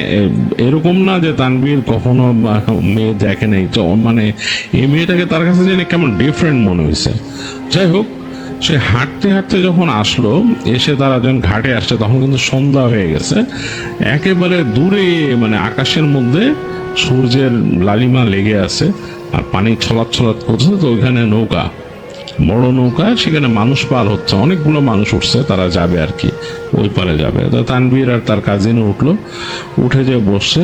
এরকম না যে তানভীর কখনো মেয়ে দেখে নেই, তো মানে এই মেয়েটাকে তার কাছে যেন কেমন ডিফারেন্ট মনে হয়েছে। যাই হোক, সে হাঁটতে হাঁটতে যখন আসলো, এসে তারা যখন ঘাটে আসছে তখন কিন্তু সন্ধ্যা হয়ে গেছে। একেবারে দূরে মানে আকাশের মধ্যে সূর্যের লালিমা লেগে আছে আর পানি ছলাৎ ছলাৎ করছে। তো ওইখানে নৌকা, বড় নৌকা, সেখানে মানুষ পার হচ্ছে, অনেকগুলো মানুষ উঠছে, তারা যাবে আর কি, ওই পারে যাবে। তো তানভীর আর তার কাজিনও উঠলো, উঠে যে বসছে।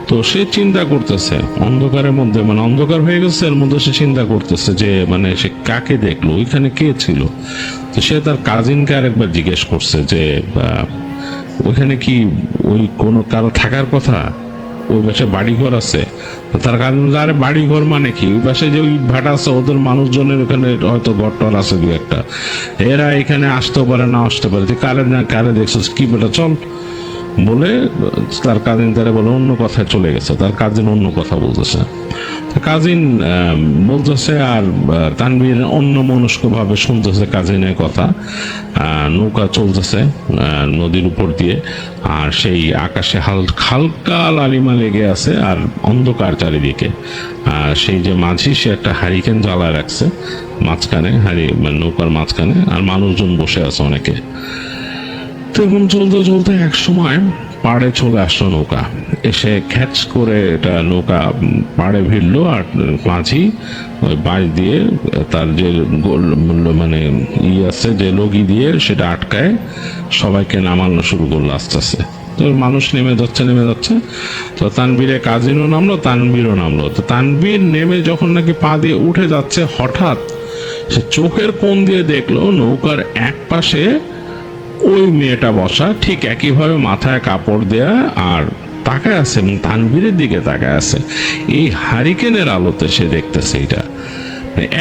তো সে চিন্তা করতেছে অন্ধকারের মধ্যে, মানে অন্ধকার হয়ে গেছে এর মধ্যে, সে চিন্তা করতেছে যে মানে সে কাকে দেখলো, ওইখানে কে ছিল। তো সে তার কাজিনকে আরেকবার জিজ্ঞেস করছে যে ওইখানে কি ওই কোনো কারো থাকার কথা, ওই পাশে বাড়িঘর আছে? তার কারণ, আরে বাড়িঘর মানে কি, ওই পাশে যে ইট ভাটা আছে ওদের মানুষজনের ওখানে হয়তো ঘরটর আছে দু একটা, এরা এখানে আসতেও পারে না আসতে পারে, কারে না কারে দেখছিস কি বেটা, চল। বলে তার কাজিন তারা বলে অন্য কথায় চলে গেছে, তার কাজিন অন্য কথা বলতেছে। কাজিন বলতেছে আর তানভীর অন্য মনস্ক ভাবে শুনতেছে কাজিনের কথা। নৌকা চলতেছে নদীর উপর দিয়ে, আর সেই আকাশে হালকা লালিমা লেগে আছে আর অন্ধকার চারিদিকে। সেই যে মাঝি, সে একটা হারিকেন জ্বালায় রাখছে মাঝখানে, মানে নৌকার মাঝখানে, আর মানুষজন বসে আছে অনেকে। তখন চলতে চলতে এক সময় পাড়ে চলে আসলো নৌকা, এসে খ্যাচ করে এটা নৌকা পাড়ে ভিড়লো, আর মাঝি ওই বাঁশ দিয়ে তার যে মানে আছে যে লগি দিয়ে সেটা আটকায় সবাইকে নামানো শুরু করলো আস্তে আস্তে। তো মানুষ নেমে যাচ্ছে। তো তানভীরের কাজিনও নামলো, তানভীরও নামলো। তো তানভীর নেমে যখন নাকি পা দিয়ে উঠে যাচ্ছে, হঠাৎ সে চোখের কোণ দিয়ে দেখলো নৌকার এক পাশে ওই মেয়েটা বসা, ঠিক একইভাবে মাথায় কাপড় দেয়া, আর তাকায় আছে এবং তানভীরের দিকে তাকায় আছে। এই হারিকেনের আলোতে সে দেখতেছে এটা।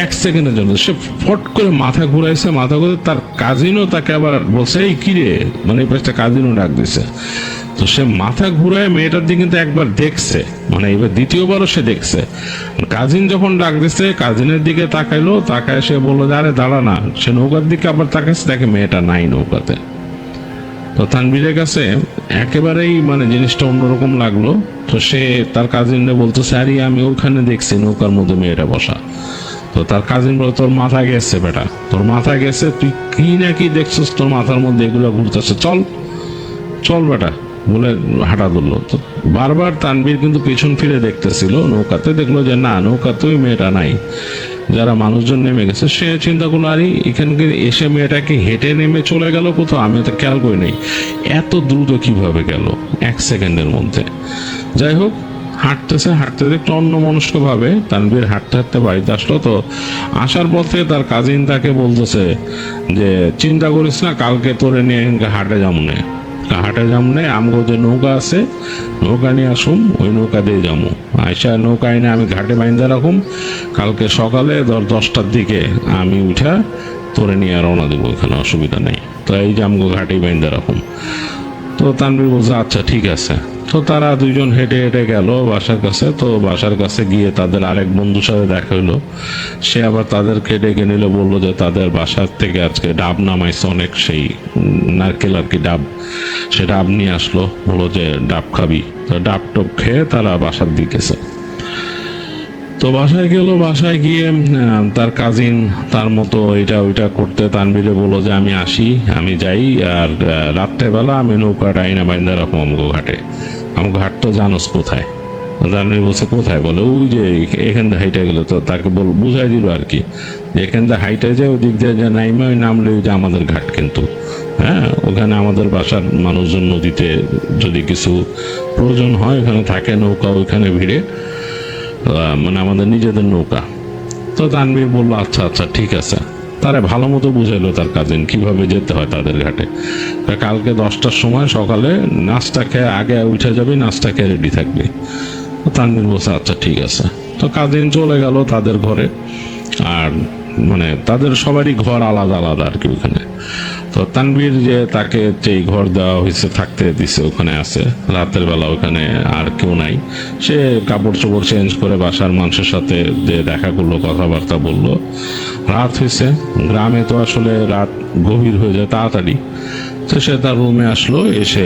এক সেকেন্ডের জন্য সে ফট করে মাথা ঘুরাইছে, মাথা ঘুরে তার কাজিনও তাকে আবার বলছে, এই কিরে, মানে এই পাশটা কাজিনও ডাক দিছে। তো সে মাথা ঘুরায় মেয়েটার দিকে কিন্তু একবার দেখছে, মানে এবার দ্বিতীয়বারও সে দেখছে। কাজিন যখন ডাক দিচ্ছে কাজিনের দিকে তাকাইলো, তাকায় সে বললো, আরে দাঁড়া না। সে নৌকার দিকে আবার তাকাইছে, দেখে মেয়েটা নাই নৌকাতে। তো তানভীরের কাছে একেবারেই মানে জিনিসটা অন্যরকম লাগলো। তো সে তার কাজিনরা বলতেছে, আরে আমি ওখানে দেখছি নৌকার মধ্যে মেয়েটা বসা। তো তার কাজিন বলে, তোর মাথা গেছে বেটা, তোর মাথা গেছে, তুই কি না কি দেখছিস, তোর মাথার মধ্যে এগুলো ঘুরতেছে, চল চল বেটা বলে হাঁটা ধরলো। তো বারবার তানভীর কিন্তু পেছন ফিরে দেখতেছিল নৌকাতে, দেখলো যে না, নৌকাতেই মেয়েটা নাই, যারা মানুষজন নেমে গেছে। সে চিন্তা করলো, আরে এখানকে এসে মেয়েটাকে হেঁটে নেমে চলে গেল কোথাও, আমি তো খেয়াল করি নাই, এত দ্রুত কিভাবে গেল 1 সেকেন্ডের মধ্যে। যাই হোক, হাঁটতেছে হাঁটতেছে একটু অন্যমনস্ক ভাবে তানভীর হাঁটতে হাঁটতে বাড়িতে আসলো। তো আসার পথে তার কাজিন তাকে বলতেছে যে, চিন্তা করিস না, কালকে তোরে নিয়ে হাটে যামনে, হাটে যামনে আমগো যে নৌকা আছে, নৌকা নিয়ে আসুম, ওই নৌকা দিয়ে যাবো। আইসা নৌকা এনে আমি ঘাটে বাইন্দা রাখুম, কালকে সকালে 10টার দিকে আমি উঠা তোরে নিয়ে রওনা দেবো, এখানে অসুবিধা নেই। তো এই যে আমগো ঘাটেই বাইন্দা রাখুম। তো তানভীর বলছে, আচ্ছা ঠিক আছে। তো তারা দুইজন হেঁটে হেঁটে গেল বাসার কাছে। তো বাসার কাছে গিয়ে তাদের আরেক বন্ধুর সাথে দেখা হইলো। সে আবার তাদেরকে ডেকে নিল, বললো যে তাদের বাসার থেকে আজকে ডাব নামাইছে অনেক, সেই নারকেল আর কি ডাব, সে ডাব নিয়ে আসলো, বললো যে ডাব খাবি। তো ডাব টপ খেয়ে তারা বাসার দিকেছে। তো বাসায় গেল, বাসায় গিয়ে তার কাজিন তার মতো এটা ওইটা করতে তানভীরে বললো যে আমি আসি, আমি যাই, আর রাত্রেবেলা আমি নৌকাটা আইনা বাইন্দা রাখবো আমগো ঘাটে, আমগো ঘাট তো জানোস কোথায়। তানভীর বলছে, কোথায়? বলে ওই যে এখান থেকে হাইটে গেলে। তো তাকে বুঝাই দিল আর কি, যে এখান থেকে হাইটে যায় ওই দিক দিয়ে যে নাইমে ওই নামলে ওই যে আমাদের ঘাট, কিন্তু হ্যাঁ ওখানে আমাদের বাসার মানুষজন নদীতে যদি কিছু প্রয়োজন হয় ওখানে থাকে নৌকা, ওইখানে ভিড়ে, মানে আমাদের নিজেদের নৌকা। তো তানভীর বললো, আচ্ছা আচ্ছা ঠিক আছে। তারা ভালো মতো বুঝাইলো তার কাজিন কিভাবে যেতে হয় তাদের ঘাটে। কালকে 10টার সময় সকালে নাস্তা খেয়ে আগে উঠে যাবি, নাস্তা খেয়ে রেডি থাকবি। তানভীর বলছে, আচ্ছা ঠিক আছে। তো কাজিন চলে গেল তাদের ঘরে। আর মানে তাদের সবারই ঘর আলাদা আলাদা আর কি ওখানে। তো তানভীর যে তাকে যেই ঘর দেওয়া হয়েছে থাকতে দিছে ওখানে আছে, রাতের বেলা ওখানে আর কেউ নাই। সে কাপড় চোপড় চেঞ্জ করে বাসার মানুষের সাথে যে দেখা করলো, কথাবার্তা বললো। রাত হয়েছে, গ্রামে তো আসলে রাত গভীর হয়ে যায় তাড়াতাড়ি। তো সে তার রুমে আসলো, এসে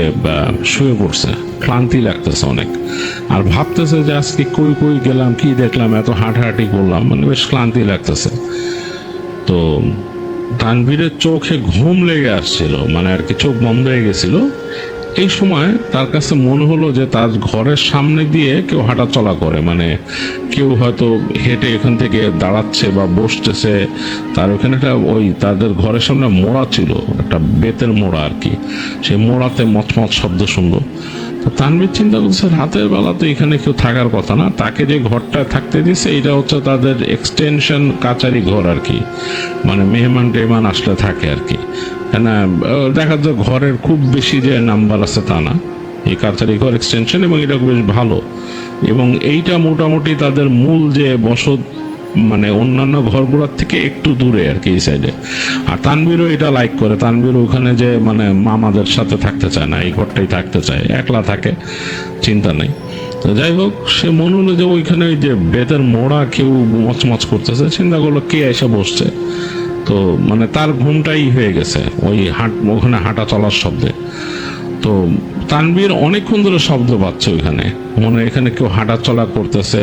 শুয়ে পড়ছে, ক্লান্তি লাগতেছে অনেক, আর ভাবতেছে যে আজকে কই কই গেলাম, কি দেখলাম, এত হাঁটাহাঁটি করলাম, মানে বেশ ক্লান্তি লাগতেছে। তো তানভীরের চোখে ঘুম লেগে আসছিল, মানে আর কি চোখ বন্ধ হয়ে গেছিল। এই সময় তার কাছে মনে হলো যে তার ঘরের সামনে দিয়ে কেউ হাঁটা চলা করে, মানে কেউ হয়তো হেঁটে এখান থেকে দাঁড়াচ্ছে বা বসতেছে। তার ওখানে একটা ওই তাদের ঘরের সামনে মোড়া ছিল, একটা বেতের মোড়া আর কি, সেই মোড়াতে মচমচ শব্দ শুনলো। তো তানভীর চিন্তা করছে, রাতের বেলা তো এখানে কেউ থাকার কথা না, তাকে যে ঘরটা থাকতে দিছে এটা হচ্ছে তাদের এক্সটেনশন কাচারি ঘর আর কি, মানে মেহমান টেহমান আসলে থাকে আর কি। না দেখা যায় ঘরের খুব বেশি যে নাম্বার আছে তা না, এই কাছারি ঘর এক্সটেনশন, এবং এটা বেশ ভালো। এবং এইটা মোটামুটি তাদের মূল যে বসত, মানে অন্যান্য ঘরগুলোর থেকে একটু দূরে আর কি এই সাইডে। আর তানভীরও এটা লাইক করে, তানভীর ওখানে যে মানে মামাদের সাথে থাকতে চায় না, এই ঘরটাই থাকতে চায়, একলা থাকে, চিন্তা নেই। তো যাই হোক, সে মনে হলো যে ওইখানে ওই যে বেতের মোড়া কেউ মচমচ করতেছে, চিন্তা করলো কে এসে বসছে। তো মানে তার ঘুমটাই হয়ে গেছে ওই ওখানে হাঁটা চলার শব্দে। তো তানভীর অনেকক্ষণ ধরে শব্দ পাচ্ছে ওইখানে, মনে এখানে কেউ হাঁটা চলা করতেছে,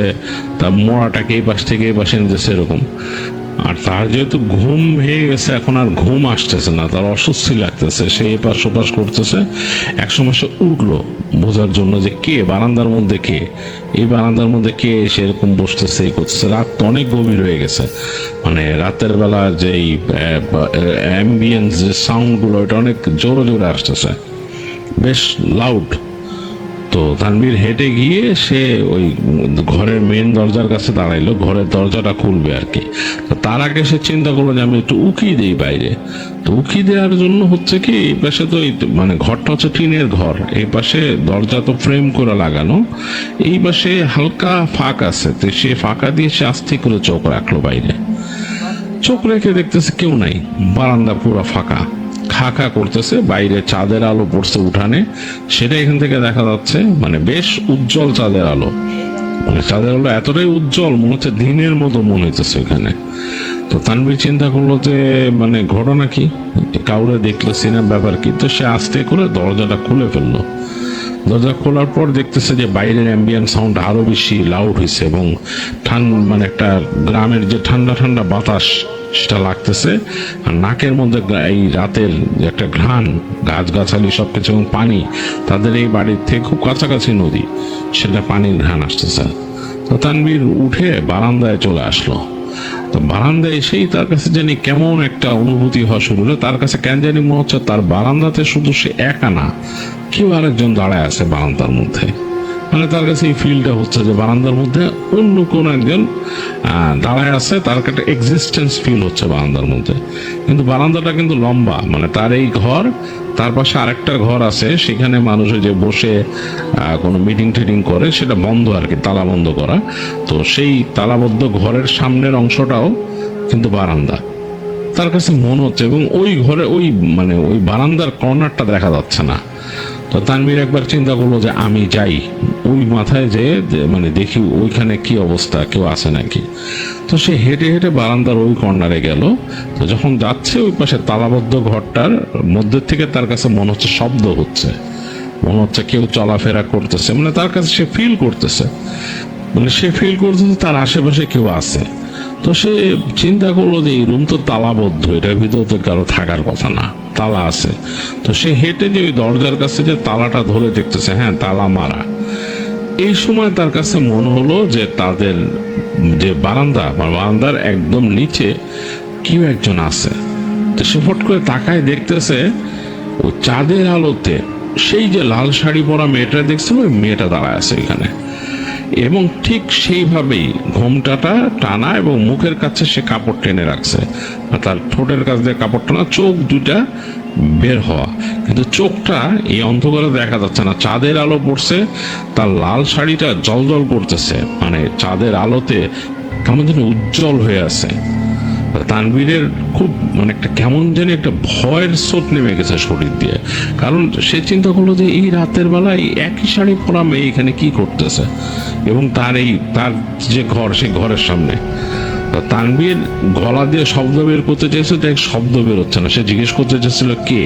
তার মোড়াটাকে এই পাশ থেকে এই পাশে নিতেছে এরকম। আর তার যেহেতু ঘুম হয়ে গেছে, এখন আর ঘুম আসতেছে না, তার অস্বস্তি লাগতেছে, সে এপাশ ওপাশ করতেছে। একসময় সে উঠলো বোঝার জন্য যে কে বারান্দার মধ্যে, কে এই বারান্দার মধ্যে কে এসে এরকম বসতেছে, এই করতেছে। রাত তো অনেক গভীর হয়ে গেছে, মানে রাতের বেলা যে অ্যাম্বিয়েন্স যে সাউন্ডগুলো এটা অনেক জোরে জোরে আসতেছে, বেশ লাউড। তো তানভীর হেঁটে গিয়ে সে ওই ঘরের মেন দরজার কাছে দাঁড়াইলো, ঘরের দরজাটা খুলবে আর কি। তো তার আগে সে চিন্তা করলো যে আমি একটু উকি দিই বাইরে। তো উকি দেওয়ার জন্য হচ্ছে কি, এই পাশে তো মানে ঘরটা হচ্ছে টিনের ঘর, এই পাশে দরজা তো ফ্রেম করে লাগানো, এই পাশে হালকা ফাঁক আছে। তো সে ফাঁকা দিয়ে সে আস্তে করে চোখ রাখলো বাইরে। চোখ রেখে দেখতেছে কেউ নাই, বারান্দা পুরো ফাঁকা, খা খা করতেছে। বাইরে চাঁদের আলো পড়ছে উঠানে, সেটা এখান থেকে দেখা যাচ্ছে, মানে বেশ উজ্জ্বল চাঁদের আলো, মানে চাঁদের আলো এতটাই উজ্জ্বল মনে হচ্ছে দিনের মতো মনে হইতেছে এখানে। তো তানভীর চিন্তা করলো যে মানে ঘটনা কি, কাউরে দেখলেছি না, ব্যাপার কি। তো সে আস্তে করে দরজাটা খুলে ফেললো। দরজা খোলার পর দেখতেছে যে বাইরের অ্যাম্বিয়েন্ট সাউন্ড আরো বেশি লাউড হয়েছে এবং মানে একটা গ্রামের যে ঠান্ডা ঠান্ডা বাতাস সেটা লাগতেছে। আর নাকের মধ্যে এই রাতের যে একটা ঘ্রাণ, গাছগাছালি সবকিছু এবং পানি, তাদের এই বাড়ির থেকে খুব কাছাকাছি নদী, সেটা পানির ঘ্রাণ আসতেছে। তো তানভীর উঠে বারান্দায় চলে আসলো। তো বারান্দায় এসেই তার কাছে জানি কেমন একটা অনুভূতি হওয়া শুরু হলো। তার কাছে কেন জানি মনে হচ্ছে তার বারান্দাতে শুধু সে একা না, কেউ আরেকজন দাঁড়ায় আছে বারান্দার মধ্যে। মানে তার কাছে এই ফিলটা হচ্ছে যে বারান্দার মধ্যে অন্য কোনো একজন দাঁড়ায় আছে, তার একটা এক্সিস্টেন্স ফিল হচ্ছে বারান্দার মধ্যে। কিন্তু বারান্দাটা কিন্তু লম্বা, মানে তার এই ঘর, তার পাশে আরেকটা ঘর আছে, সেখানে মানুষ যে বসে কোনো মিটিং টিটিং করে, সেটা বন্ধ আর কি, তালা বন্ধ করা। তো সেই তালাবদ্ধ ঘরের সামনের অংশটাও কিন্তু বারান্দা তার কাছে মনে হচ্ছে। এবং ওই ঘরে ওই মানে ওই বারান্দার কর্নারটা দেখা যাচ্ছে না। তো তানভীর একবার চিন্তা করলো যে আমি যাই ওই মাথায় যে মানে দেখি ওইখানে কি অবস্থা, কেউ আছে নাকি। তো সে হেঁটে হেঁটে বারান্দার ওই কর্নারে গেল। তো যখন যাচ্ছে ওই পাশে তালাবদ্ধ ঘরটার মধ্যে থেকে তার কাছে মনে হচ্ছে শব্দ হচ্ছে, মনে হচ্ছে কেউ চলাফেরা করতেছে, মানে তার কাছে সে ফিল করতেছে, মানে সে ফিল করতেছে তার আশেপাশে কেউ আছে। তো সে চিন্তা করলো যে এই রুম তো তালাবদ্ধ, এটার ভিতরে তো কারো থাকার কথা না, তালা আছে। তো সে হেঁটে যে ওই দরজার কাছে যে তালাটা ধরে দেখতেছে, হ্যাঁ তালা মারা। এই সময় তার কাছে মনে হলো যে তাদের যে বারান্দা বা বারান্দার একদম নিচে কেউ একজন আছে। তো সে ফট করে তাকায় দেখতেছে ও চাঁদের আলোতে সেই যে লাল শাড়ি পরা মেয়েটা দেখছিল, ওই মেয়েটা দাঁড়ায় আছে এখানে। এবং ঠিক সেইভাবেই ঘোমটাটা টানা এবং মুখের কাছে সে কাপড় টেনে রাখছে, তার ঠোঁটের কাছ দিয়ে কাপড় টানা, চোখ দুটা বের হওয়া, কিন্তু চোখটা এই অন্ধকারে দেখা যাচ্ছে না। চাঁদের আলো পড়ছে, তার লাল শাড়িটা জলজল করতেছে, মানে চাঁদের আলোতে কেমন যেন উজ্জ্বল হয়ে আছে। তানভীরের খুব মানে একটা কেমন জানি একটা ভয়ের স্রোত নেমে গেছে শরীর দিয়ে। কারণ সে চিন্তা করলো যে এই রাতের বেলায় একই শাড়ি পরা মেয়ে এখানে কি করতেছে, এবং তার যে ঘর, সেই ঘরের সামনে। তানভীর গলা দিয়ে শব্দ বের করতে চাইছে, তো এক শব্দ বের হচ্ছে না। সে জিজ্ঞেস করতে চাইছিল কে।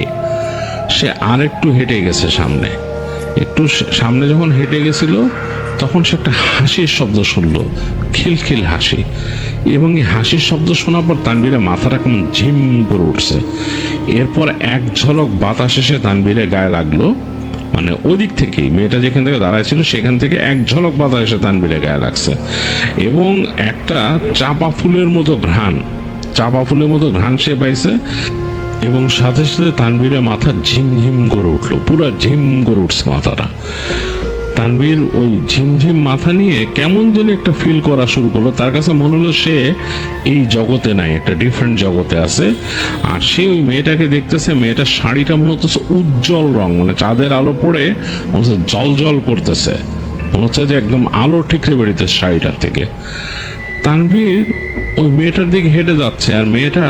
সে আরেকটু হেঁটে গেছে সামনে, একটু সামনে যখন হেঁটে গেছিল তখন সে একটা হাসির শব্দ শুনলো, খিলখিল হাসি। এবং এই হাসির শব্দ শোনার পর তানভীরের মাথাটা কেমন ঝিম করে উঠছে। এরপর এক ঝলক বাতাস এসে তানভীরের গায়ে লাগলো, মানে ওই দিক থেকেই, মেয়েটা যেখান থেকে দাঁড়ায় ছিল সেখান থেকে এক ঝলক বাতাস এসে তানভীরের গায়ে লাগছে। এবং একটা চাপা ফুলের মতো ঘ্রাণ সে পাইছে। এবং সাথে সাথে তানভীরের মাথা ঝিমঝিম করে উঠলো, পুরো ঝিম করে উঠছে মাথাটা। তানভীর ওই ঝিমঝিম মাথা নিয়ে কেমন যেন একটা ফিল করা শুরু করলো। তার কাছে মনে হলো সে এই জগতে নাই, একটা ডিফারেন্ট জগতে আছে। আর সে ওই মেয়েটাকে দেখতেছে, মেয়েটার শাড়িটা মনে হচ্ছে উজ্জ্বল রং, মানে চাঁদের আলো পড়ে মনে হচ্ছে জল জল করতেছে, মনে হচ্ছে যে একদম আলো ঠিকরে বেরিতেছে শাড়িটার থেকে। তানভীর ওই মেয়েটার দিকে হেঁটে যাচ্ছে, আর মেয়েটা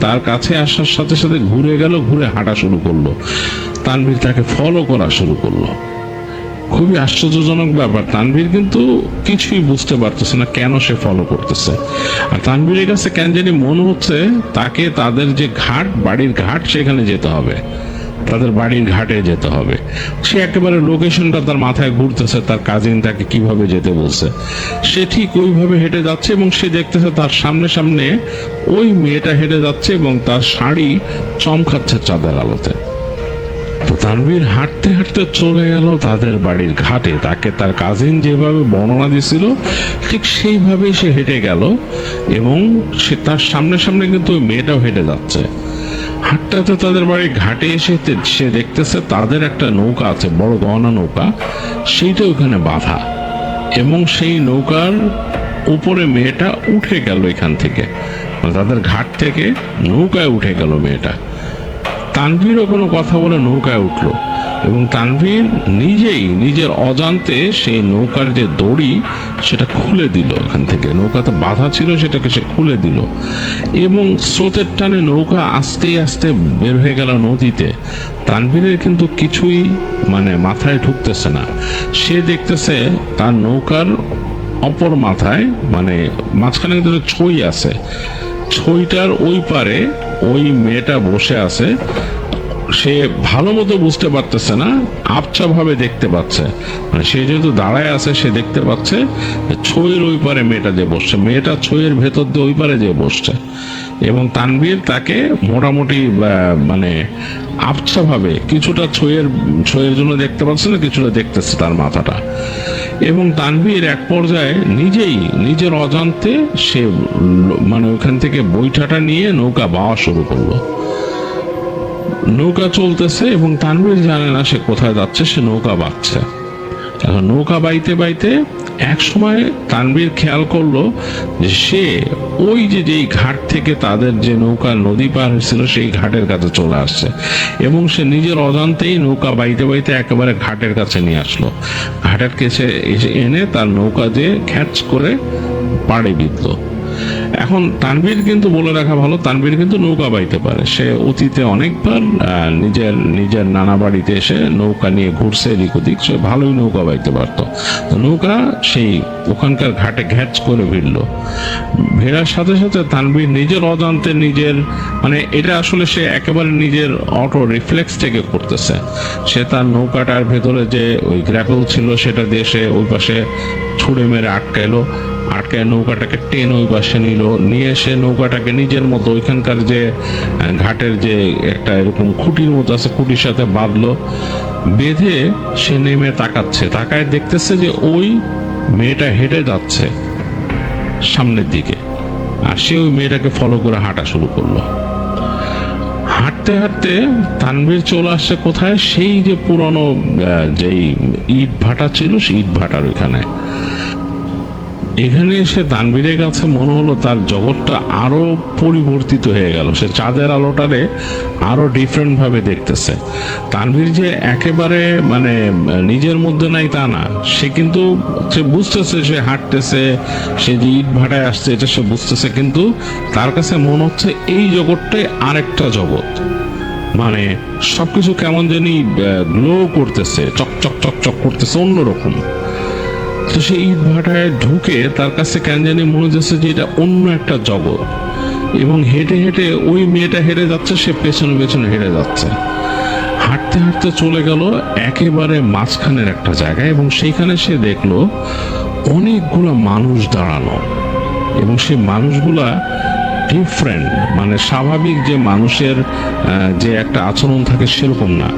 তার কাছে আসার সাথে সাথে ঘুরে গেল, ঘুরে হাঁটা শুরু করলো। তানভীর তাকে ফলো করা শুরু করলো। খুবই আশ্চর্যজনক ব্যাপার, তানভীর কিন্তু কিছুই বুঝতে পারতেছে না কেন সে ফলো করতেছে। আর তানভীরের কাছে কেন জানি মনে হচ্ছে তাকে তাদের যে ঘাট, বাড়ির ঘাট, সেখানে যেতে হবে, তাদের বাড়ির ঘাটে যেতে হবে। সে একেবারে লোকেশনটা তার মাথায় ঘুরতেছে, তার কাজিন তাকে কিভাবে যেতে বলছে। সে ঠিক ওইভাবে হেঁটে যাচ্ছে এবং সে দেখতেছে তার সামনে সামনে ওই মেয়েটা হেঁটে যাচ্ছে এবং তার শাড়ি চমকাচ্ছে চাঁদের আলোতে। তো তানভীর হাঁটতে হাঁটতে চলে গেল তাদের বাড়ির ঘাটে। তাকে তার কাজিন যেভাবে বর্ণনা দিছিল ঠিক সেইভাবেই সে হেঁটে গেল, এবং সে তার সামনে সামনে কিন্তু ওই মেয়েটাও হেঁটে যাচ্ছে। হাঁটতে হাঁটতে তাদের বাড়ির ঘাটে এসে সে দেখতেছে তাদের একটা নৌকা আছে, বড় গহনা নৌকা, সেইটা ওখানে বাঁধা। এবং সেই নৌকার উপরে মেয়েটা উঠে গেল এখান থেকে, তাদের ঘাট থেকে নৌকায় উঠে গেল মেয়েটা। তানভীরও কোনো কথা বলে নৌকায় উঠলো, এবং তানভীর নিজেই নিজের অজান্তে সেই নৌকার যে দড়ি সেটা খুলে দিল। ওখান থেকে নৌকাতে বাধা ছিল, সেটাকে সে খুলে দিল, এবং স্রোতের টানে নৌকা আস্তে আস্তে বের হয়ে গেল নদীতে। তানভীরের কিন্তু কিছুই মানে মাথায় ঢুকতেছে না। সে দেখতেছে তার নৌকার অপর মাথায়, মানে মাঝখানে কিন্তু ছই আছে, ছইটার ওই পারে ওই মেয়েটা বসে আছে। সে ভালো মতো বুঝতে পারতেছে না, আবছা ভাবে দেখতে পাচ্ছে, মানে সে যেহেতু দাঁড়ায় আছে সে দেখতে পাচ্ছে ছইয়ের ওই পারে মেয়েটা যে বসছে, মেয়েটা ছইয়ের ভেতর দিয়ে ওই পারে যে বসছে। এবং তানভীর তাকে মোটামুটি মানে আবছা ভাবে কিছুটা ছইয়ের জন্য দেখতে পাচ্ছে না, কিছুটা দেখতেছে তার মাথাটা। এবং তানভীর এক পর্যায়ে নিজের অজান্তে সে মানে ওইখান থেকে বৈঠাটা নিয়ে নৌকা বাওয়া শুরু করলো। নৌকা চলতেছে এবং তানভীর জানে না সে কোথায় যাচ্ছে, সে নৌকা বাঁধছে। এখন নৌকা বাইতে বাইতে এক সময় তানভীর খেয়াল করলো যে সে ওই যেই ঘাট থেকে তাদের যে নৌকা নদী পার হয়েছিল সেই ঘাটের কাছে চলে আসছে, এবং সে নিজের অজান্তেই নৌকা বাইতে বাইতে একেবারে ঘাটের কাছে নিয়ে আসলো। ঘাটের কাছে এনে তার নৌকা দিয়ে খ্যাচ করে পাড়ে বিঁধলো। এখন তানভীর কিন্তু বলে রাখা ভালো, তানভীর কিন্তু নৌকা বাইতে পারে। সে অতীতে অনেকবার নিজের নানা বাড়িতে এসে নৌকা নিয়ে ঘুরছে এদিক ওদিক, সে ভালোই নৌকা বাইতে পারতো। তো নৌকা সেই ওখানকার ঘাটে ঘ্যাচ করে ভিড়লো। ভেড়ার সাথে সাথে তানভীর নিজের অজান্তে মানে এটা আসলে সে একেবারে নিজের অটো রিফ্লেক্স থেকে করতেছে। সে তার নৌকাটার ভেতরে যে ওই গ্র্যাপল ছিল সেটা দিয়ে সে ওই পাশে ছুঁড়ে মেরে আটকাইলো, আটকায় নৌকাটাকে টেনে ওই পাশে নিয়ে সে নৌকাটাকে নিজের মতো ওইখানকার যে ঘাটের যে একটা এরকম খুঁটির মতো আছে খুঁটির সাথে বাঁধলো। বেঁধে সে নেমে তাকায় দেখতেছে যে ওই মেয়েটা হেঁটে যাচ্ছে সামনের দিকে, আর সে ওই মেয়েটাকে ফলো করে হাঁটা শুরু করলো। হাঁটতে হাঁটতে তানভীর চলে আসছে কোথায়, সেই যে পুরনো যেই ইট ভাটা ছিল সেই ইট ভাটার ওইখানে। এখানে এসে তানভীরের কাছে মনে হলো তার জগৎটা আরো পরিবর্তিত হয়ে গেল। সে চাঁদের আলোটারে আরো ডিফারেন্ট ভাবে দেখতেছে। তানভীর যে একেবারে মানে নিজের মধ্যে নাই তা না, সে কিন্তু সে বুঝতেছে, সে হাঁটতেছে, সে যে ইট ভাটায় আসছে এটা সে বুঝতেছে, কিন্তু তার কাছে মনে হচ্ছে এই জগৎটাই আরেকটা জগৎ। মানে সবকিছু কেমন জানি গ্লো করতেছে, চকচক চকচক করতেছে, অন্যরকম। তো সেই ইট ভাটায় ঢুকে তার কাছে কেন জানি মনে হচ্ছে যে এটা অন্য একটা জগৎ। এবং হেঁটে হেঁটে ওই মেয়েটা হেঁটে যাচ্ছে, সে পেছনে পেছনে হেঁটে যাচ্ছে। হাঁটতে হাঁটতে চলে গেল একেবারে মাঝখানের একটা জায়গায়, এবং সেইখানে সে দেখলো অনেকগুলো মানুষ দাঁড়ানো, এবং সেই মানুষগুলা ডিফারেন্ট, মানে স্বাভাবিক যে মানুষের যে একটা আচরণ থাকে সেরকম না।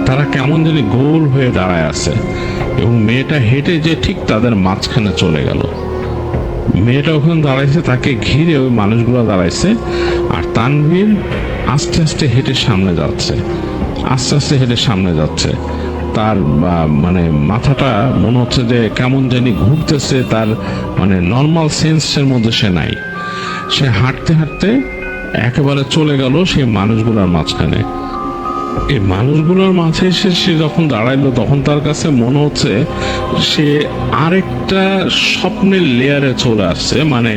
তারা কেমন জানি গোল হয়ে দাঁড়ায় আছে, এবং মেয়েটা হেঁটে যে ঠিক তাদের মাঝখানে চলে গেল। মেয়েটা ওখানে দাঁড়াইছে, তাকে ঘিরে ওই মানুষগুলো দাঁড়াইছে, আর তানভীর আস্তে আস্তে হেঁটে সামনে যাচ্ছে। তার মানে মাথাটা মনে হচ্ছে যে কেমন জানি ঘুরতেছে, তার মানে নর্মাল সেন্সের মধ্যে সে নাই। সে হাঁটতে হাঁটতে একেবারে চলে গেল সেই মানুষগুলোর মাঝখানে। এই মানুষগুলোর মাঝে এসে সে যখন দাঁড়াইলো তখন তার কাছে মনে হচ্ছে সে আরেকটা স্বপ্নের লেয়ারে চলে আসছে। মানে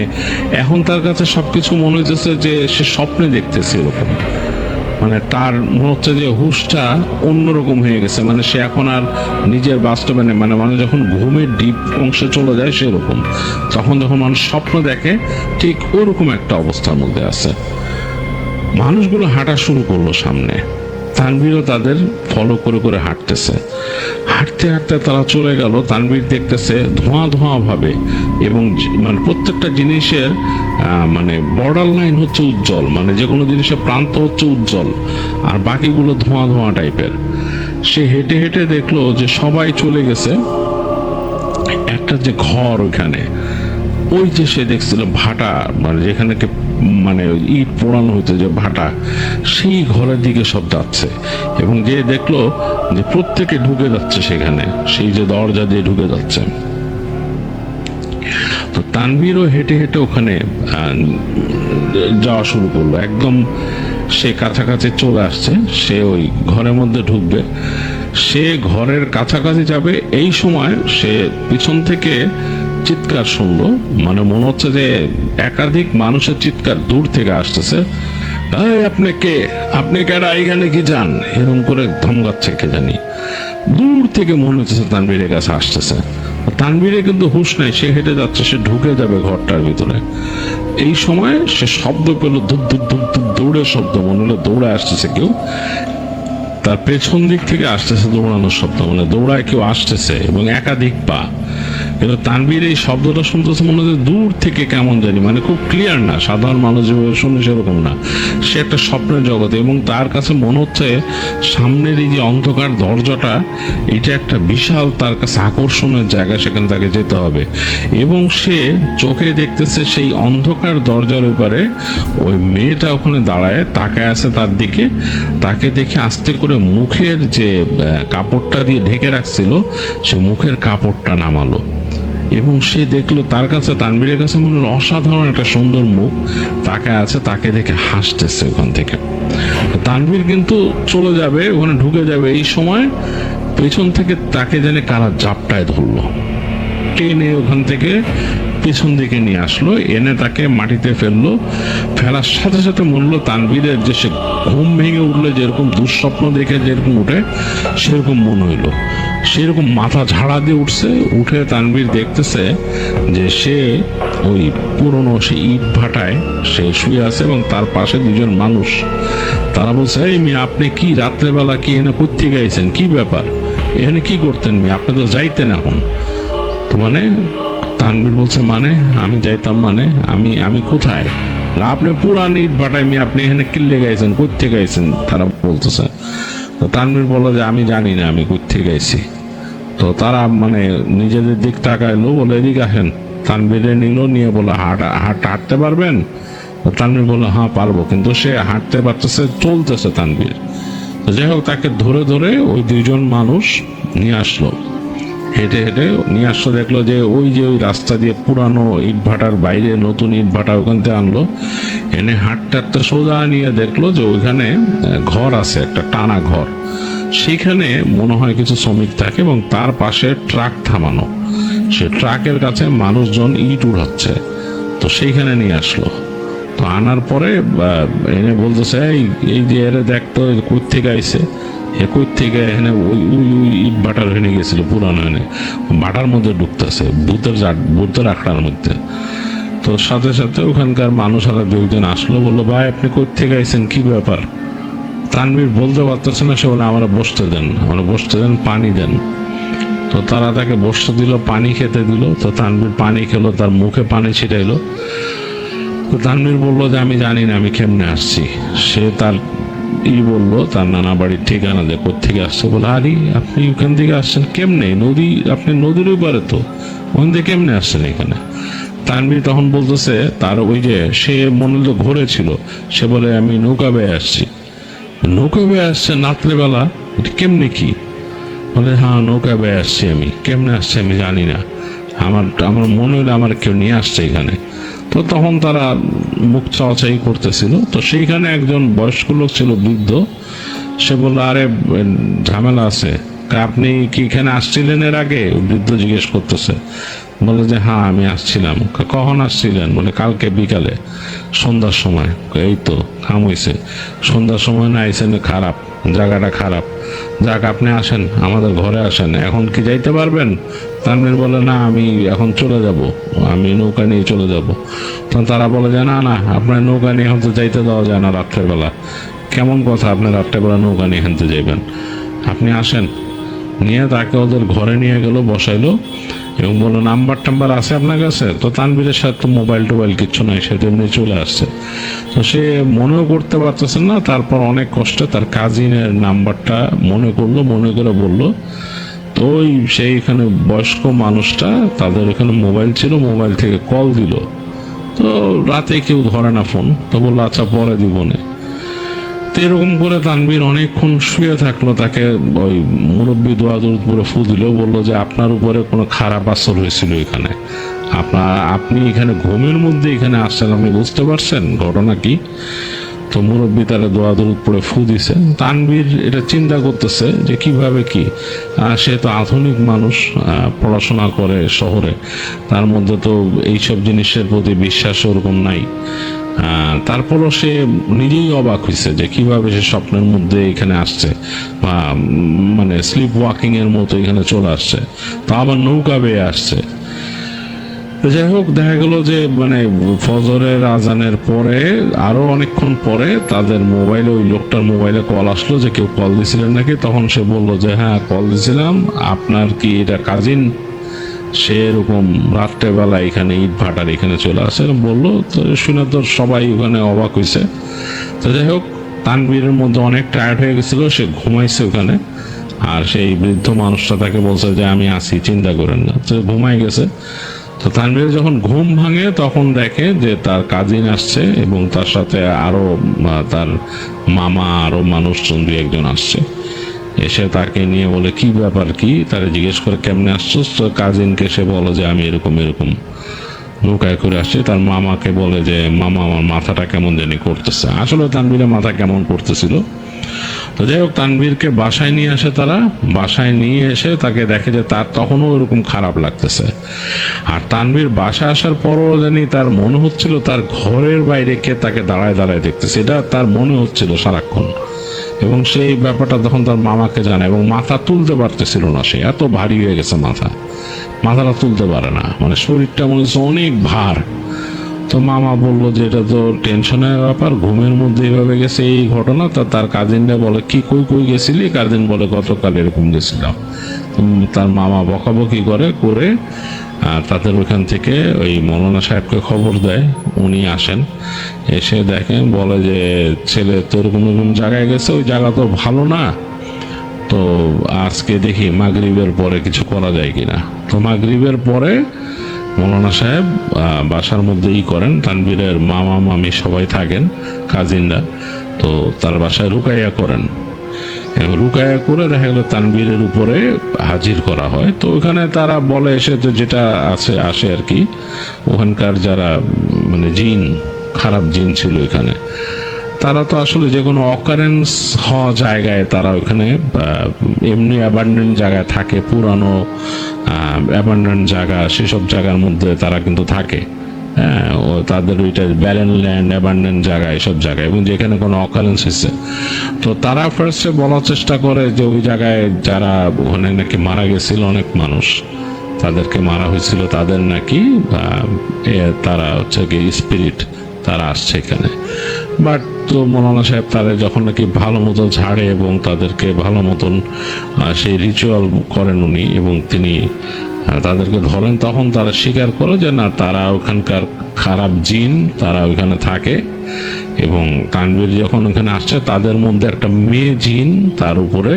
এখন তার কাছে সবকিছু মনে হচ্ছে যে সে স্বপ্নে দেখতেছে এরকম। মানে তার মনে হচ্ছে যে হুঁশটা অন্যরকম হয়ে গেছে, মানে সে এখন আর নিজের বাস্তবে নেই। মানে মানুষ যখন ঘুমের ডিপ অংশে চলে যায় সেরকম, তখন যখন মানুষ স্বপ্ন দেখে ঠিক ওরকম একটা অবস্থার মধ্যে আছে। মানুষগুলো হাঁটা শুরু করলো সামনে, তানভীরও তাদের ফলো করে করে হাঁটতেছে। হাঁটতে হাঁটতে তারা চলে গেল। তানভীর দেখতেছে ধোঁয়া ধোঁয়া ভাবে, এবং মানে প্রত্যেকটা জিনিসের মানে বর্ডার লাইন হচ্ছে উজ্জ্বল, মানে যে কোনো জিনিসের প্রান্ত হচ্ছে উজ্জ্বল, আর বাকিগুলো ধোঁয়া ধোঁয়া টাইপের। সে হেঁটে হেঁটে দেখলো যে সবাই চলে গেছে একটা যে ঘর, ওইখানে ওই যে সে দেখছিল ভাটা, মানে যেখানে মানে ইট পোড়ানো হইতো যে ভাটা, সেই ঘরের দিকে সব যাচ্ছে। এবং যে দেখলো যে প্রত্যেকে ঢুকে যাচ্ছে সেখানে, সেই যে দরজা দিয়ে ঢুকে যাচ্ছে। তো তানভীরও হেঁটে হেঁটে ওখানে যাওয়া শুরু করলো। একদম সে কাছাকাছি চলে আসছে, সে ওই ঘরের মধ্যে ঢুকবে। সে ঘরের কাছাকাছি যাবে, এই সময় সে পিছন থেকে চিৎকার শুনলো। মানে মনে হচ্ছে যে একাধিক মানুষের চিৎকার দূর থেকে আসতেছে। আপনি কেডা, এখানে কি যান, এরকম করে ধমকাচ্ছে কে জানি। দূর থেকে মনে হচ্ছে তানভীরের কাছে আসতেছে। তানভীরে কিন্তু হুঁশ নাই, সে হেঁটে যাচ্ছে, সে ঢুকে যাবে ঘরটার ভিতরে। এই সময় সে শব্দ পেল, ধুপ ধুপ ধুপ ধুপ দৌড়ে শব্দ, মনে হলো দৌড়ে আসতেছে কেউ, তার পেছন দিক থেকে আসতেছে দৌড়ানোর শব্দ, মানে দৌড়ায় কেউ আসতেছে এবং একাধিক পা। কিন্তু তানভীর এই শব্দটা শুনতেছে মনে হচ্ছে দূর থেকে, কেমন জানি, মানে খুব ক্লিয়ার না, সাধারণ মানুষ যেভাবে শুনে সেরকম না, সে একটা স্বপ্নের জগতে। এবং তার কাছে মনে হচ্ছে সামনের এই যে অন্ধকার দরজাটা, এটা একটা বিশাল তার কাছে আকর্ষণের জায়গা, সেখানে তাকে যেতে হবে। এবং সে চোখে দেখতেছে সেই অন্ধকার দরজার উপরে ওই মেয়েটা ওখানে দাঁড়ায় তাকায় আছে তার দিকে। তাকে দেখে আস্তে করে মুখের যে কাপড়টা দিয়ে ঢেকে রাখছিল, সে মুখের কাপড়টা নামালো এবং সে দেখলো তার কাছে, তানভীরের কাছে মনে হলো অসাধারণ একটা সুন্দর মুখ, তাকায় আছে, তাকে দেখে হাসতেছে ওখান থেকে। তানভীর কিন্তু চলে যাবে, ওখানে ঢুকে যাবে, এই সময় পেছন থেকে তাকে যেন কারা জাপটায় ধরলো, টেনে ওখান থেকে পেছন দিকে নিয়ে আসলো, এনে তাকে মাটিতে ফেললো। ফেলার সাথে সাথে মনে হলো তানভীরের যে সে ঘুম ভেঙে উঠলে যেরকম দুঃস্বপ্ন দেখে যেরকম উঠে, সেরকম মনে হইলো। সেরকম মাথা ঝাড়া দিয়ে উঠছে, উঠে তানভীর দেখতেছে যে সে ওই পুরনো সেই ইট ভাটায় সে শুয়ে আছে এবং তার পাশে দুজন মানুষ। তারা বলছে, এই মেয়ে আপনি কি রাত্রেবেলা কি এনে কোত্থেকে গাইছেন, কি ব্যাপার, এখানে কি করতেন মেয়ে, আপনি তো যাইতেন এখন। তো মানে তানভীর বলছে, মানে আমি যাইতাম, মানে আমি আমি কোথায়, আপনি পুরান ইট ভাটায় মেয়ে, আপনি এখানে কিল্লে গাইছেন, কোত্থেকে গাইছেন, তারা বলতেছে। তো তানভীর বললো যে আমি জানি না আমি কোত্থেকে গাইছি। তো তারা মানে নিজেদের দিক তাকাইলো, বলে এদিকে আসেন। তানভীরে নিল, নিয়ে বলে হাঁটতে পারবেন? তো তানভীর বললো হ্যাঁ পারবো, কিন্তু সে হাঁটতে পারতেছে, চলতেছে তানভীর। তো যাই হোক, তাকে ধরে ধরে ওই দুইজন মানুষ নিয়ে আসলো, হেঁটে হেঁটে নিয়ে আসলো। দেখলো যে ওই যে ওই রাস্তা দিয়ে পুরানো ইট ভাটার বাইরে নতুন ইট ভাটা ওখান থেকে আনলো, এনে হাঁটতে হাঁটতে সোজা নিয়ে দেখলো যে ওইখানে ঘর আছে, একটা টানা ঘর, সেখানে মনে হয় কিছু শ্রমিক থাকে এবং তার পাশে ট্রাক থামানো, সে ট্রাকের কাছে মানুষজন ইট উড়াচ্ছে। তো সেইখানে নিয়ে আসলো। তো আনার পরে এনে বলতেছে, এই যে এর দেখতো কই থেকে আইছে, কই থেকে এখানে ওই ওই ওই ইট ভাটার এনে গেছিল পুরানো, এনে ভাটার মধ্যে ঢুকতেছে ভূতের আখড়ার মধ্যে। তো সাথে সাথে ওখানকার মানুষ আর দুইজন আসলো, বললো ভাই আপনি কই থেকে আইছেন, কি ব্যাপার? তানভীর বলতে পারতেছে না, সে বলে আমরা বসতে দেন, আমরা বসতে দেন, পানি দেন। তো তারা তাকে বসতে দিল, পানি খেতে দিল। তো তানভীর পানি খেলো, তার মুখে পানি ছিটাইলো। তো তানভীর বললো যে আমি জানি না আমি কেমনে আসছি। সে তার বললো তার নানা বাড়ির ঠিকানা দিয়ে, কোথেকে আসছে। বলে আরে আপনি ওখান থেকে আসছেন কেমনে, নদী, আপনি নদীর ওই পারে, তো ওখান থেকে কেমনে আসছেন এখানে? তানভীর তখন বলতেছে, তার ওই যে সে মনে হলো ঘুরে ছিল, সে বলে আমি নৌকা বেয়ে আসছি। নৌকা বেয়ে আসছে রাত্রেবেলা, এটা কেমনে কি? বলে হ্যাঁ নৌকা বেয়ে আসছি আমি, কেমনে আসছে আমি জানি না, আমার আমার মনে হলো আমার কেউ নিয়ে আসছে এখানে। তো তখন তারা মুখ চাওয়াচাই করতেছিল। তো সেইখানে একজন বয়স্ক লোক ছিল, বৃদ্ধ, সে বললো আরে ঝামেলা আছে, আপনি কি এখানে আসছিলেন এর আগে? বৃদ্ধ জিজ্ঞেস করতেছে। বলে যে হ্যাঁ আমি আসছিলাম। কখন আসছিলেন? বলে কালকে বিকালে সন্ধ্যার সময়। এই তো কাম হয়েছে, সন্ধ্যার সময় না আইসেন, খারাপ জায়গাটা খারাপ, যাক আপনি আসেন আমাদের ঘরে আসেন, এখন কি যাইতে পারবেন? তানভীর বলে না আমি এখন চলে যাব, আমি নৌকা নিয়ে চলে যাব। তখন তারা বলে যে না না, আপনার নৌকা নিয়ে এখন তো যাইতে দেওয়া যায় না রাত্রেবেলা। কেমন কথা, আপনি রাত্রেবেলা নৌকা নিয়ে এখান থেকে যাইবেন? আপনি আসেন। নিয়ে তাকে ওদের ঘরে নিয়ে গেল, বসাইলো এবং বললো নাম্বার টাম্বার আছে আপনার কাছে? তো তানভীরের সাথে তো মোবাইল টোবাইল কিচ্ছু নাই, সে তেমনি চলে আসছে। তো সে মনেও করতে পারতেছে না, তারপর অনেক কষ্টে তার কাজিনের নাম্বারটা মনে করলো, মনে করে বললো। তো ওই সেইখানে বয়স্ক মানুষটা, তাদের এখানে মোবাইল ছিল, মোবাইল থেকে কল দিল। তো রাতে কেউ ধরে না ফোন, তো বললো আচ্ছা পরে দিবনে। তো এরকম করে তানভীর অনেকক্ষণ শুয়ে থাকলো, তাকে ওই মুরব্বী দোয়া দরুদ পরে ফু দিল, বললো যে আপনার উপরে কোনো খারাপ আসর হয়েছিল এখানে, আপনি এখানে ঘুমের মধ্যে এখানে আসছেন, আপনি বুঝতে পারছেন ঘটনা কি? তো মুরব্বী তারা দোয়া দরুদ পরে ফু দিছে। তানভীর এটা চিন্তা করতেছে যে কিভাবে কি, সে তো আধুনিক মানুষ, পড়াশোনা করে শহরে, তার মধ্যে তো এইসব জিনিসের প্রতি বিশ্বাস ওরকম নাই। তারপরও সে নিজেই অবাক হয়েছে যে কিভাবে সে স্বপ্নের মধ্যে এখানে আসছে, বা মানে স্লিপ ওয়াকিং এর মতো এখানে চলে আসছে, তা আবার নৌকা বেয়ে আসছে। তো যাই হোক, দেখা গেল যে মানে ফজরের আজানের পরে আরো অনেকক্ষণ পরে তাদের মোবাইলে, ওই লোকটার মোবাইলে কল আসলো যে কেউ কল দিছিলেন নাকি। তখন সে বলল যে হ্যাঁ কল দিছিলাম, আপনার কি এটা কাজিন? সে এরকম রাত্রেবেলা এখানে ইট ভাটার এখানে চলে আসে বললো। তো শুনে তো সবাই ওখানে অবাক হয়েছে। তো যাই হোক, তানভীরের মধ্যে অনেক টায়ার্ড হয়ে গেছিল, সে ঘুমাইছে ওখানে। আর সেই বৃদ্ধ মানুষটা তাকে বলছে যে আমি আসি, চিন্তা করেন না। তো ঘুমাই গেছে। তো তানভীর যখন ঘুম ভাঙে তখন দেখে যে তার কাজিন আসছে এবং তার সাথে আরো তার মামা, আরো মানুষজন দুই একজন আসছে। এসে তাকে নিয়ে বলে কি ব্যাপার, কি তারা জিজ্ঞেস করে কেমনে আসছো। তো কাজিনকে সে বলে যে আমি এরকম এরকম নৌকায় করে আসছে। তার মামাকে বলে যে মামা আমার মাথাটা কেমন জানি করতেছে। আসলে তানভীরের মাথা কেমন করতেছিল। তো যাই হোক, তানভীরকে বাসায় নিয়ে আসে তারা। বাসায় নিয়ে এসে তাকে দেখে যে তার তখনও এরকম খারাপ লাগতেছে। আর তানভীর বাসায় আসার পরও জানি তার মনে হচ্ছিল তার ঘরের বাইরে কে তাকে দাঁড়ায় দাঁড়ায় দেখতেছে, এটা তার মনে হচ্ছিল সারাক্ষণ। এবং সেই ব্যাপারটা তখন তার মামাকে জানায়, এবং মাথা তুলতে পারতেছিল না, সে এত ভারী হয়ে গেছে মাথাটা তুলতে পারে না, মানে শরীরটা মনে হচ্ছে অনেক ভার। তো মামা বললো যে এটা তো টেনশনের ব্যাপার, ঘুমের মধ্যে এইভাবে গেছে এই ঘটনা। তা তার কাজিনরা বলে কি কই কই গেছিলি? কাজিন বলে গতকাল এরকম গেছিলাম। তার মামা বকাবকি করে তাদের ওইখান থেকে ওই মৌলানা সাহেবকে খবর দেয়। উনি আসেন, এসে দেখেন, বলে যে ছেলে তো এরকম এরকম জায়গায় গেছে, ওই জায়গা তো ভালো না, তো আজকে দেখি মাগরিবের পরে কিছু করা যায় কিনা। তো মাগরিবের পরে মৌলানা সাহেব বাসার মধ্যে করেন, তানভীরের মামা মামি সবাই থাকেন, কাজিনরা। তো তার বাসায় রুকাইয়া করেন, রুকাইয়া করে দেখা গেল তানভীরের উপরে হাজির করা হয়। তো ওখানে তারা বলে এসে যে যেটা আসে আর কি, ওখানকার যারা মানে জিন, খারাপ জিন ছিল এখানে, তারা তো আসলে যে কোনো অকারেন্স হওয়া জায়গায় তারা ওখানে এমনি অ্যাবান্ডেন্ট জায়গায় থাকে, পুরানো অ্যাবান্ডেন্ট জায়গা, সেসব জায়গার মধ্যে তারা কিন্তু থাকে। হ্যাঁ, ও তাদের ওইটা ব্যারেন ল্যান্ড, অ্যাবান্ডেন্ট জায়গা, এসব জায়গায়, এবং যেখানে কোনো অকারেন্স হয়েছে। তো তারা ফার্স্টে বলার চেষ্টা করে যে ওই জায়গায় যারা ওখানে নাকি মারা গেছিল অনেক মানুষ, তাদেরকে মারা হয়েছিল, তাদের নাকি তারা হচ্ছে কি স্পিরিট, তারা আসছে এখানে। বাট তো মৌলানা সাহেব তারা যখন নাকি ভালো মতো ঝাড়ে এবং তাদেরকে ভালো মতন সেই রিচুয়াল করেন উনি, এবং তিনি তাদেরকে ধরেন, তখন তারা স্বীকার করে যে না, তারা ওখানকার খারাপ জিন, তারা ওইখানে থাকে। এবং তানভীর যখন ওখানে আসছে, তাদের মধ্যে একটা মেয়ে জিন তার উপরে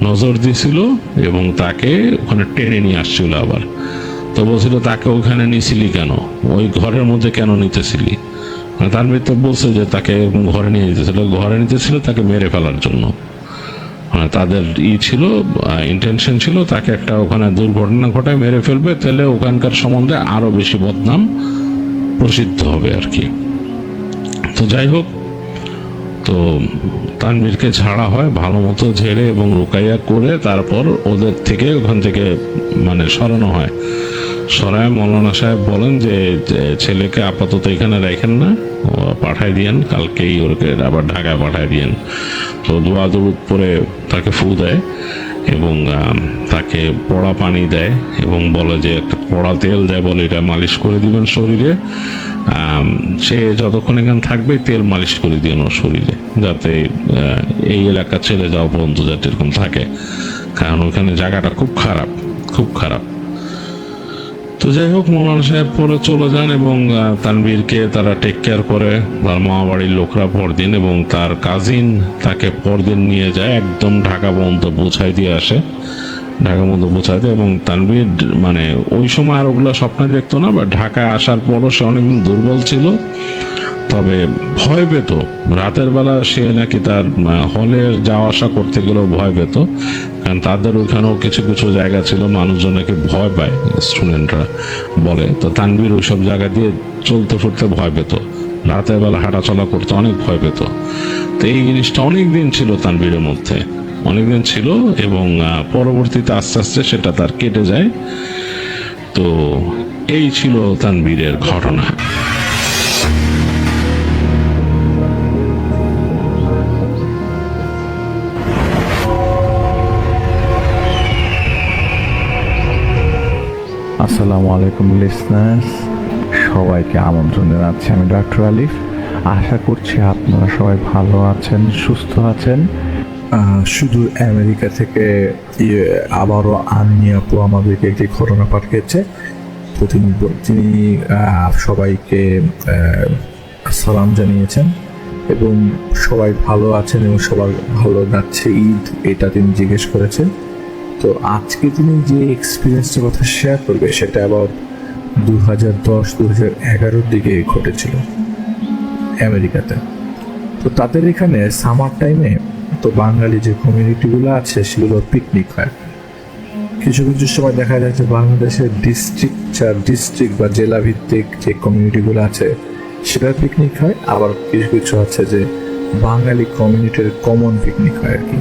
নজর দিছিল এবং তাকে ওখানে টেনে নিয়ে আসছিল আবার। তো বলছিল তাকে ওখানে নিছিলি কেন, ওই ঘরের মধ্যে কেন নিতেছিলি? তানভীর তো বলছে যে তাকে ঘরে নিয়ে নিতেছিল তাকে মেরে ফেলার জন্য। তাদের ছিল, ইন্টেনশন ছিল তাকে একটা ওখানে দুর্ঘটনা ঘটায় মেরে ফেলবে, তাহলে ওখানকার সম্বন্ধে আরো বেশি বদনাম প্রসিদ্ধ হবে আর কি। তো যাই হোক, তো তানভীরকে ঝাড়া হয় ভালো মতো, ঝেড়ে এবং রুকাইয়া করে তারপর ওদের থেকে ওখান থেকে মানে সরানো হয়। সরায় মৌলানা সাহেব বলেন যে ছেলেকে আপাতত এখানে রাখেন না, পাঠাই দিয়েন, কালকেই ওকে আবার ঢাকায় পাঠাই দিয়েন। তো দোয়া দরুদ পরে তাকে ফু দেয় এবং তাকে পড়া পানি দেয় এবং বলে যে একটা পড়া তেল দেয়, বলে এটা মালিশ করে দিবেন শরীরে। সে যতক্ষণ এখানে থাকবে তেল মালিশ করে দিন ওর শরীরে, যাতে এই এলাকা ছেড়ে যাওয়া পর্যন্ত যাতে এরকম থাকে, কারণ ওখানে জায়গাটা খুব খারাপ, খুব খারাপ। তো যাই হোক, মৌলানা সাহেব পরে চলে যান এবং তানভীরকে তারা টেক কেয়ার করে, তার মামা বাড়ির লোকরা পরদিন, এবং তার কাজিন তাকে পরদিন নিয়ে যায়, একদম ঢাকা পর্যন্ত পৌঁছায় দিয়ে আসে, ঢাকা মধ্যে পৌঁছায় দেয়। এবং তানভীর মানে ওই সময় আর ওগুলো স্বপ্নে দেখতো না, বা ঢাকায় আসার পরও সে অনেকদিন দুর্বল ছিল, তবে ভয় পেত। রাতের বেলা সে নাকি তার হলে যাওয়া আসা করতে গেলেও ভয় পেত, কারণ তাদের ওইখানেও কিছু কিছু জায়গা ছিল মানুষজন নাকি ভয় পায়, স্টুডেন্টরা বলে। তো তানভীর ওইসব জায়গা দিয়ে চলতে ফিরতে ভয় পেত, রাতের বেলা হাঁটাচলা করতে অনেক ভয় পেত। তো এই জিনিসটা অনেক দিন ছিল তানভীরের মধ্যে, অনেকদিন ছিল, এবং পরবর্তীতে আস্তে আস্তে সেটা তার কেটে যায়। তো এই ছিল তানভীরের ঘটনা। আসসালামু আলাইকুম লিসনার্স, সবাইকে আমন্ত্রণ জানাচ্ছি। আমি ডক্টর আলিফ। আশা করছি আপনারা সবাই ভালো আছেন, সুস্থ আছেন। শুধু আমেরিকা থেকে আবারও আন্নি আপু আমাদেরকে একটি ঘটনা পাঠিয়েছে। তো তিনি সবাইকে সালাম জানিয়েছেন এবং সবাই ভালো আছেন এবং সবার ভালো যাচ্ছে ঈদ, এটা তিনি জিজ্ঞেস করেছেন। তো আজকে তিনি যে এক্সপিরিয়েন্সটার কথা শেয়ার করবে সেটা আবার 2010-2011 দিকে ঘটেছিল আমেরিকাতে। তো তাদের এখানে সামার টাইমে তো বাঙালি যে কমিউনিটিগুলো আছে সেগুলো পিকনিক হয়। কিছু কিছু সময় দেখা যায় যে বাংলাদেশের ডিস্ট্রিক্ট বা জেলা ভিত্তিক যে কমিউনিটিগুলো আছে সেটার পিকনিক হয়, আবার কিছু কিছু আছে যে বাঙালি কমিউনিটির কমন পিকনিক হয় আর কি।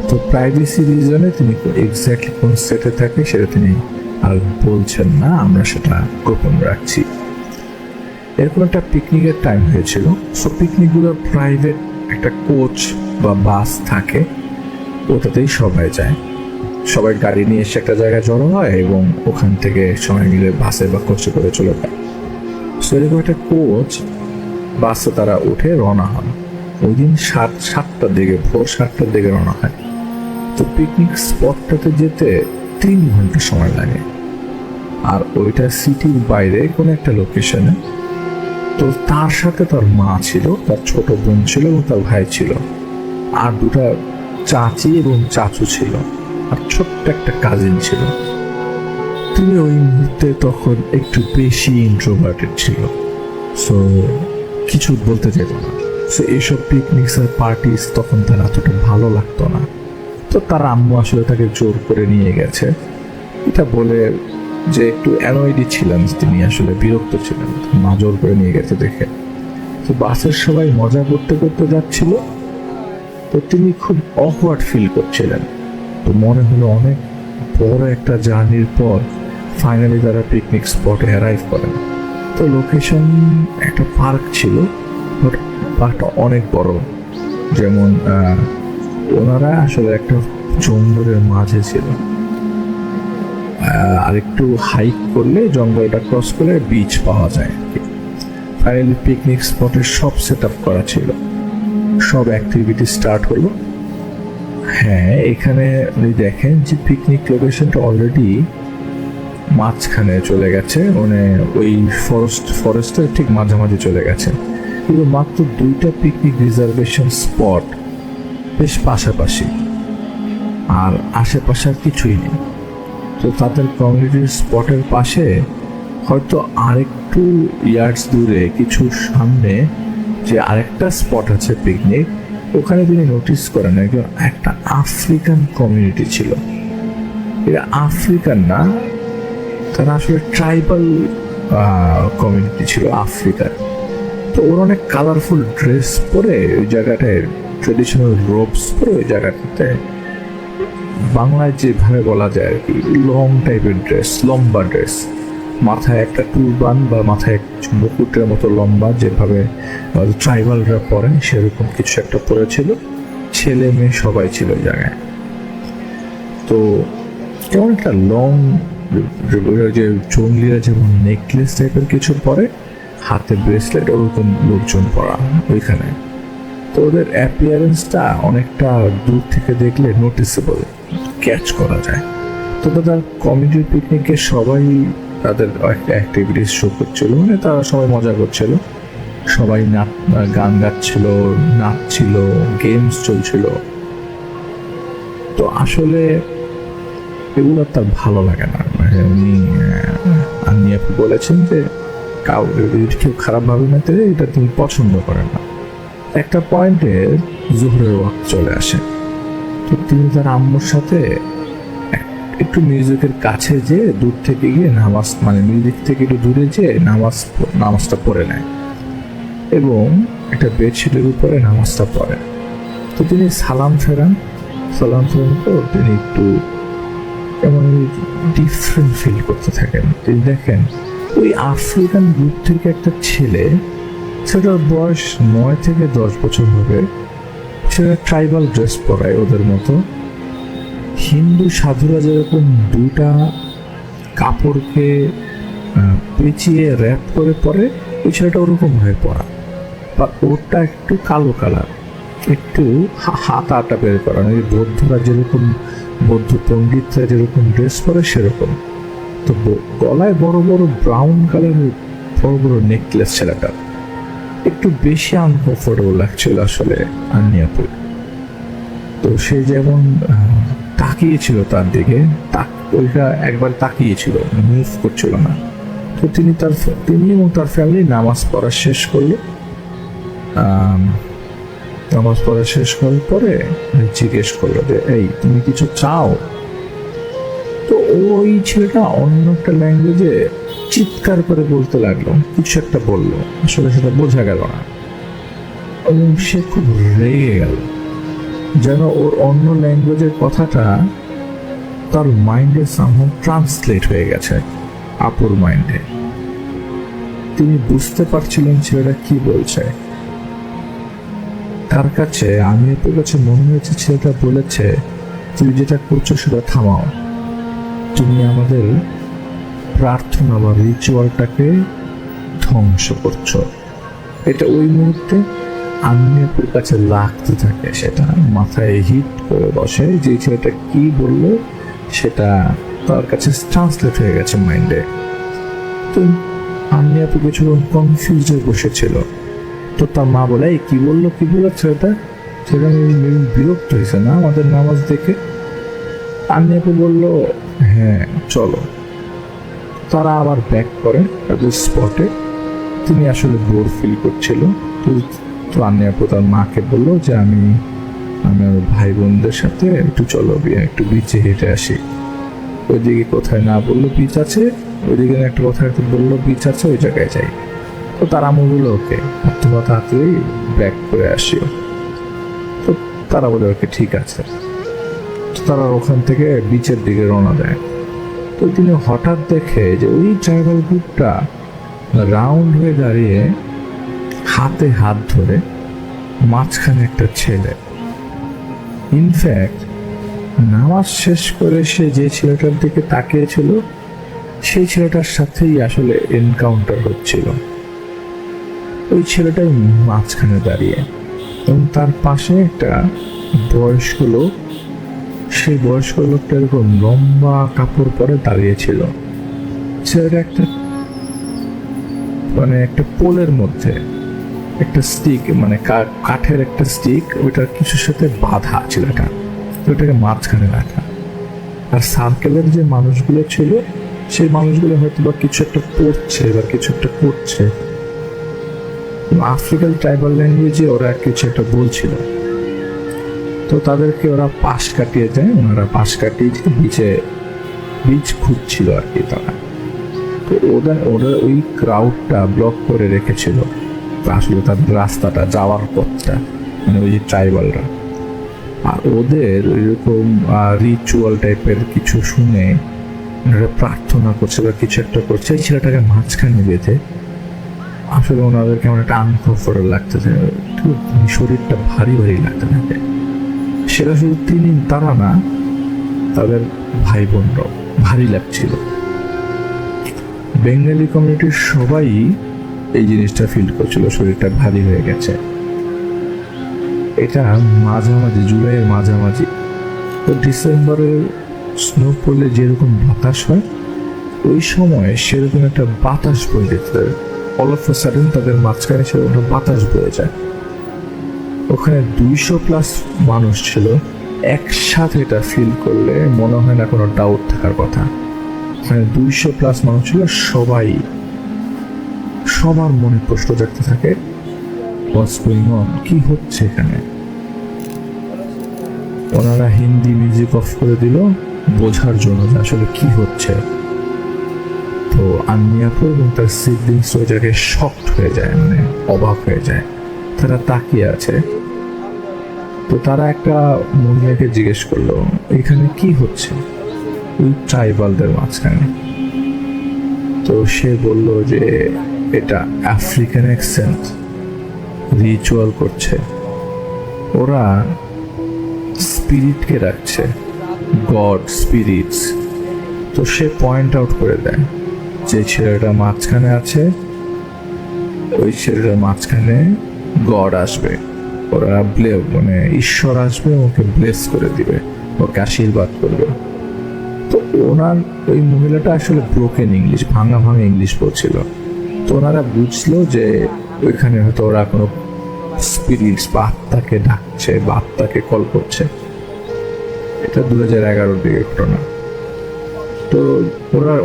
তো প্রাইভেসি রিজনে তিনি এক্স্যাক্টলি কোন স্টেটে থাকে সেটা তিনি আর বলছেন না, আমরা সেটা গোপন রাখছি। এরকম একটা পিকনিকের টাইম হয়েছিল। সো পিকনিকগুলো প্রাইভেট একটা কোচ বা বাস থাকে, ওটাতেই সবাই যায়। সবাই গাড়ি নিয়ে এসে একটা জায়গায় জড়ো হয় এবং ওখান থেকে সবাই মিলে বাসে বা কোচে করে চলে যায়। সো এরকম একটা কোচ বাসে তারা উঠে রওনা হন। ওই দিন ভোর 7টার দিকে রওনা হয়। তো পিকনিক স্পটটাতে যেতে 3 ঘন্টা সময় লাগে, আর ওইটা সিটির বাইরে কোনো একটা লোকেশনে। তো তার সাথে তার মা ছিল, তার ছোট বোন ছিল এবং তার ভাই ছিল, আর 2টা চাচি এবং চাচু ছিল, আর ছোট্ট একটা কাজিন ছিল। তিনি ওই মুহূর্তে তখন একটু বেশি ইন্ট্রোভার্টেড ছিল, সো কিছু বলতে চাইত না। সো এইসব পিকনিকস আর পার্টিস তখন তার এতটা ভালো লাগতো না। তো তার আম্মু আসলে তাকে জোর করে নিয়ে গেছে, এটা বলে যে একটু অ্যানয়েডই ছিলেন, তিনি আসলে বিরক্ত ছিলেন, মা জোর করে নিয়ে গেছে দেখে। তো বাসের সবাই মজা করতে করতে যাচ্ছিল, তো তিনি খুব অকওয়ার্ড ফিল করছিলেন। তো মনে হলো অনেক বড় একটা জার্নির পর ফাইনালি তারা পিকনিক স্পটে অ্যারাইভ করেন। তো লোকেশন একটা পার্ক ছিল, বাট পার্কটা অনেক বড়, যেমন ওনারা আসলে একটা জঙ্গলের মাঝে ছিল, আর একটু হাইক করলে জঙ্গলটা ক্রস করে বিচ পাওয়া যায়। ফাইনালি পিকনিক স্পটের সব সেট আপ করা ছিল, সব অ্যাক্টিভিটি স্টার্ট হলো। হ্যাঁ, এখানে আপনি দেখেন যে পিকনিক লোকেশনটা অলরেডি মাঝখানে চলে গেছে, মানে ওই ফরেস্টের ঠিক মাঝামাঝি চলে গেছে, কিন্তু মাত্র 2টা পিকনিক রিজার্ভেশন স্পট বেশ পাশাপাশি, আর আশেপাশে আর কিছুই নেই। তো তাদের কমিউনিটির স্পটের পাশে হয়তো আরেকটু ইয়ার্ডস দূরে কিছু সামনে যে আরেকটা স্পট আছে পিকনিক, ওখানে তিনি নোটিস করেন একটা আফ্রিকান কমিউনিটি ছিল। এরা আফ্রিকান না, তারা আসলে ট্রাইবাল কমিউনিটি ছিল আফ্রিকার। তো ওরা অনেক কালারফুল ড্রেস পরে ওই জায়গাটায়, ট্রেডিশনাল রোবস পরে ওই জায়গাটাতে, বাংলায় যেভাবে বলা যায় আর কি, লং টাইপের ড্রেস, লম্বা ড্রেস, মাথায় একটা টুরবান বা মাথায় মুকুটের মতো লম্বা, যেভাবে ট্রাইবালরা পরেন সেরকম কিছু একটা পরেছিল। ছেলে মেয়ে সবাই ছিল ওই জায়গায়। তো কেমন একটা লং, যে জঙ্গলিরা যেমন নেকলেস টাইপের কিছু পরে, হাতে ব্রেসলেট, ওরকম লোকজন পরা ওইখানে। তো ওদের অ্যাপিয়ারেন্সটা অনেকটা দূর থেকে দেখলে নোটিসেবল, ক্যাচ করা যায়। তো তাদের কমিউনিটি পিকনিকে সবাই তাদের একটা অ্যাক্টিভিটিস শো করছিল, মানে তারা সবাই মজা করছিল, সবাই গান গাচ্ছিল, নাচছিল, গেমস চলছিল। তো আসলে এগুলো তার ভালো লাগে না, মানে উনি আপনি বলেছেন যে কেউ খারাপ ভাবে না, এটা তিনি পছন্দ করেন না। একটা পয়েন্টে জোহরের ওয়াক্ত চলে আসে, তো তিনি তার আম্মুর সাথে একটু মিউজিকের কাছে যে দূর থেকে গিয়ে নামাজ, মানে মিউজিক থেকে একটু দূরে যেয়ে নামাজটা পড়ে নেয় এবং একটা বেডশিটের উপরে নামাজটা পড়ে। তো তিনি সালাম ফেরান পর তিনি একটু এমন ডিফারেন্ট ফিল করতে থাকেন। তিনি দেখেন ওই আফ্রিকান গ্রুপ থেকে একটা ছেলে, সেটার বয়স 9 থেকে 10 বছর হবে, সেটা ট্রাইবাল ড্রেস পরায় ওদের মতো। হিন্দু সাধুরা যেরকম 2টা কাপড়কে পেঁচিয়ে র্যাপ করে পরে ওই ছেলেটা ওরকম হয়ে পড়া, বা ওটা একটু কালো কালার, একটু হাতা আটা বের করা, মানে বৌদ্ধরা যেরকম, বৌদ্ধ পণ্ডিতরা যেরকম ড্রেস পরে সেরকম। তো গলায় বড় বড় ব্রাউন কালারের বড় বড় নেকলেস, ছেলেটা একটু বেশি আনকমফোর্টেবল লাগছিল আসলে আন্নিয়াপুর। তো সে যেমন তাকিয়েছিল তার দিকে, ওইটা একবার তাকিয়েছিল, মুভ করছিল না। তো তিনি এবং তার ফ্যামিলি নামাজ পড়া শেষ করলো। নামাজ পড়া শেষ করার পরে জিজ্ঞেস করলো যে এই তুমি কিছু চাও? তো ওই ছেলেটা অন্য একটা ল্যাঙ্গুয়েজে চিৎকার করে বলতে লাগলো, কিছু একটা বললো, আসলে সেটা বোঝা গেল না। এবং সে খুব রেগে গেল, যেন ওর অন্য ল্যাঙ্গুয়েজের কথাটা তার মাইন্ডে সামহাউ ট্রান্সলেট হয়ে গেছে আপুর মাইন্ডে। তিনি বুঝতে পারছিলেন ছেলেটা কি বলছে। তার কাছে, আমিয়াপুর কাছে মনে হয়েছে ছেলেটা বলেছে, তুমি যেটা করছো সেটা থামাও, তুমি আমাদের প্রার্থনা বা রিচুয়ালটাকে ধ্বংস করছো। এটা ওই মুহূর্তে আমিয়াপুর কাছে লাগতে থাকে, সেটা মাথায় হিট করে বসে, যে ছেলেটা কি বললো সেটা তার কাছে ট্রান্সলেট হয়ে গেছে মাইন্ডে। তো আমিয়াপু কিছুক্ষণ কনফিউজ হয়ে বসেছিল। তো তার মা বলে, এই কি বললো ছেলেটা? সেটা বিরক্ত হয়েছে না আমাদের নামাজ দেখে? আমিয়াপু বলল, হ্যাঁ চলো। তারা আবার ব্যাক করে তাদের স্পটে। তিনি আসলে বোর ফিল করছিল। তো আন্নিয়াপু তার মাকে বললো যে আমি আমার ভাই বোনদের সাথে একটু চলো একটু বিচে হেঁটে আসি। ওইদিকে কোথায় না বললো বিচ আছে, ওইদিকে একটা কোথায় বললো বিচ আছে, ওই জায়গায় যাই। তো তার আম্মু বললো ওকে, তোমরা তাড়াতাড়ি ব্যাক করে আসিও। তো তারা বলে ওকে ঠিক আছে। তো তারা ওখান থেকে বিচের দিকে রওনা দেয়। তো তিনি হঠাৎ দেখে যে ওই ট্রাইবাল গ্রুপটা রাউন্ড হয়ে দাঁড়িয়ে হাতে হাত ধরে, মাঝখানে একটা ছেলে। ইনফ্যাক্ট নামাজ শেষ করে সে যে ছেলেটার দিকে তাকিয়েছিল সেই ছেলেটার সাথেই আসলে এনকাউন্টার হচ্ছিল। ওই ছেলেটাই মাঝখানে দাঁড়িয়ে, এবং তার পাশে একটা বয়স্ক লোক। সেই বয়স্ক লোকটা এরকম লম্বা কাপড় পরে দাঁড়িয়েছিল। ছেলেটা একটা পোলের মধ্যে একটা স্টিক, মানে কাঠের একটা স্টিক, ওইটার কিছুর সাথে বাঁধা ছেলেটা, ওইটাকে মাঝখানে রাখা। আর সার্কেলের যে মানুষগুলো ছিল সেই মানুষগুলো হয়তো বা কিছু একটা পড়ছে বা কিছু একটা করছে। আফ্রিকান ট্রাইবাল ল্যাঙ্গুয়েজে ওরা কিছু একটা বলছিল। তো তাদেরকে ওরা পাশ কাটিয়ে যায়, ওনারা পাশ কাটিয়ে বীজ খুঁজছিল আর কি তারা। তো ওরা ওই ক্রাউডটা ব্লক করে রেখেছিল আসলে তাদের রাস্তাটা, যাওয়ার পথটা, মানে ওই যে ট্রাইবালরা। আর ওদের ওইরকম রিচুয়াল টাইপের কিছু শুনে ওনারা প্রার্থনা করছে বা কিছু একটা করছে, এই ছেলেটাকে মাঝখানে বেঁধে আসলে ওনাদের কেমন একটা আনকমফোর্টেবল লাগতেছে, শরীরটা ভারী ভারী লাগতে থাকে। সেটা শুধু তারা না, তাদের ভাই বোনরাও ভারী লাগছিল। বেঙ্গলি কমিউনিটির সবাই এই জিনিসটা ফিল করছিল, শরীরটা ভারী হয়ে গেছে। এটা মাঝামাঝি, জুলাইয়ের মাঝামাঝি। তো ডিসেম্বরের স্নো পড়লে যেরকম বাতাস হয়, ওই সময় সেরকম একটা বাতাস বয়ে যেত। অল অফ আ সাডেন তাদের মাঝখানে সেরকম বাতাস বয়ে যায়। ওখানে 200+ মানুষ ছিল। একসাথে এটা ফিল করলে মনে হয় না কোনো ডাউট থাকার কথা। ওখানে 200+ মানুষ ছিল। সবার মনে প্রশ্ন জাগতে থাকে, হোয়াটস গোয়িং অন, কি হচ্ছে এখানে। ওনারা হিন্দি মিউজিক অফ করে দিল বোঝার জন্য যে আসলে কি হচ্ছে। তো আন্নিয়াপুর এবং তার সিবলিংস ওই জায়গায় শকড হয়ে যায়, মানে অবাক হয়ে যায়। তারা তাকিয়ে আছে। তো তারা একটা মহিলাকে জিজ্ঞেস করলো, এখানে কি হচ্ছে ওই ট্রাইবালদের মাঝখানে? তো সে বলল যে এটা আফ্রিকান অ্যাকসেন্ট, রিচুয়াল করছে। ওরা স্পিরিটকে রাখছে, গড স্পিরিটস। তো তো সে পয়েন্ট আউট করে দেয় যে ছেলেটা মাঝখানে আছে, ওই ছেলেটার মাঝখানে গড আসবে, ওরা মানে ঈশ্বর আসবে, ওকে ব্লেস করে দিবে, ওকে আশীর্বাদ করবে। তো ওনার ওই মহিলাটা আসলে ব্রোকেন ইংলিশ, ভাঙা ভাঙা ইংলিশ বলছিল। তো ওনারা বুঝলো যে ওইখানে হয়তো ওরা কোনো স্পিরিটস বা আত্মাকে ডাকছে বা আত্মাকে কল করছে। এটা 2011 দিকে ঘটনা। তো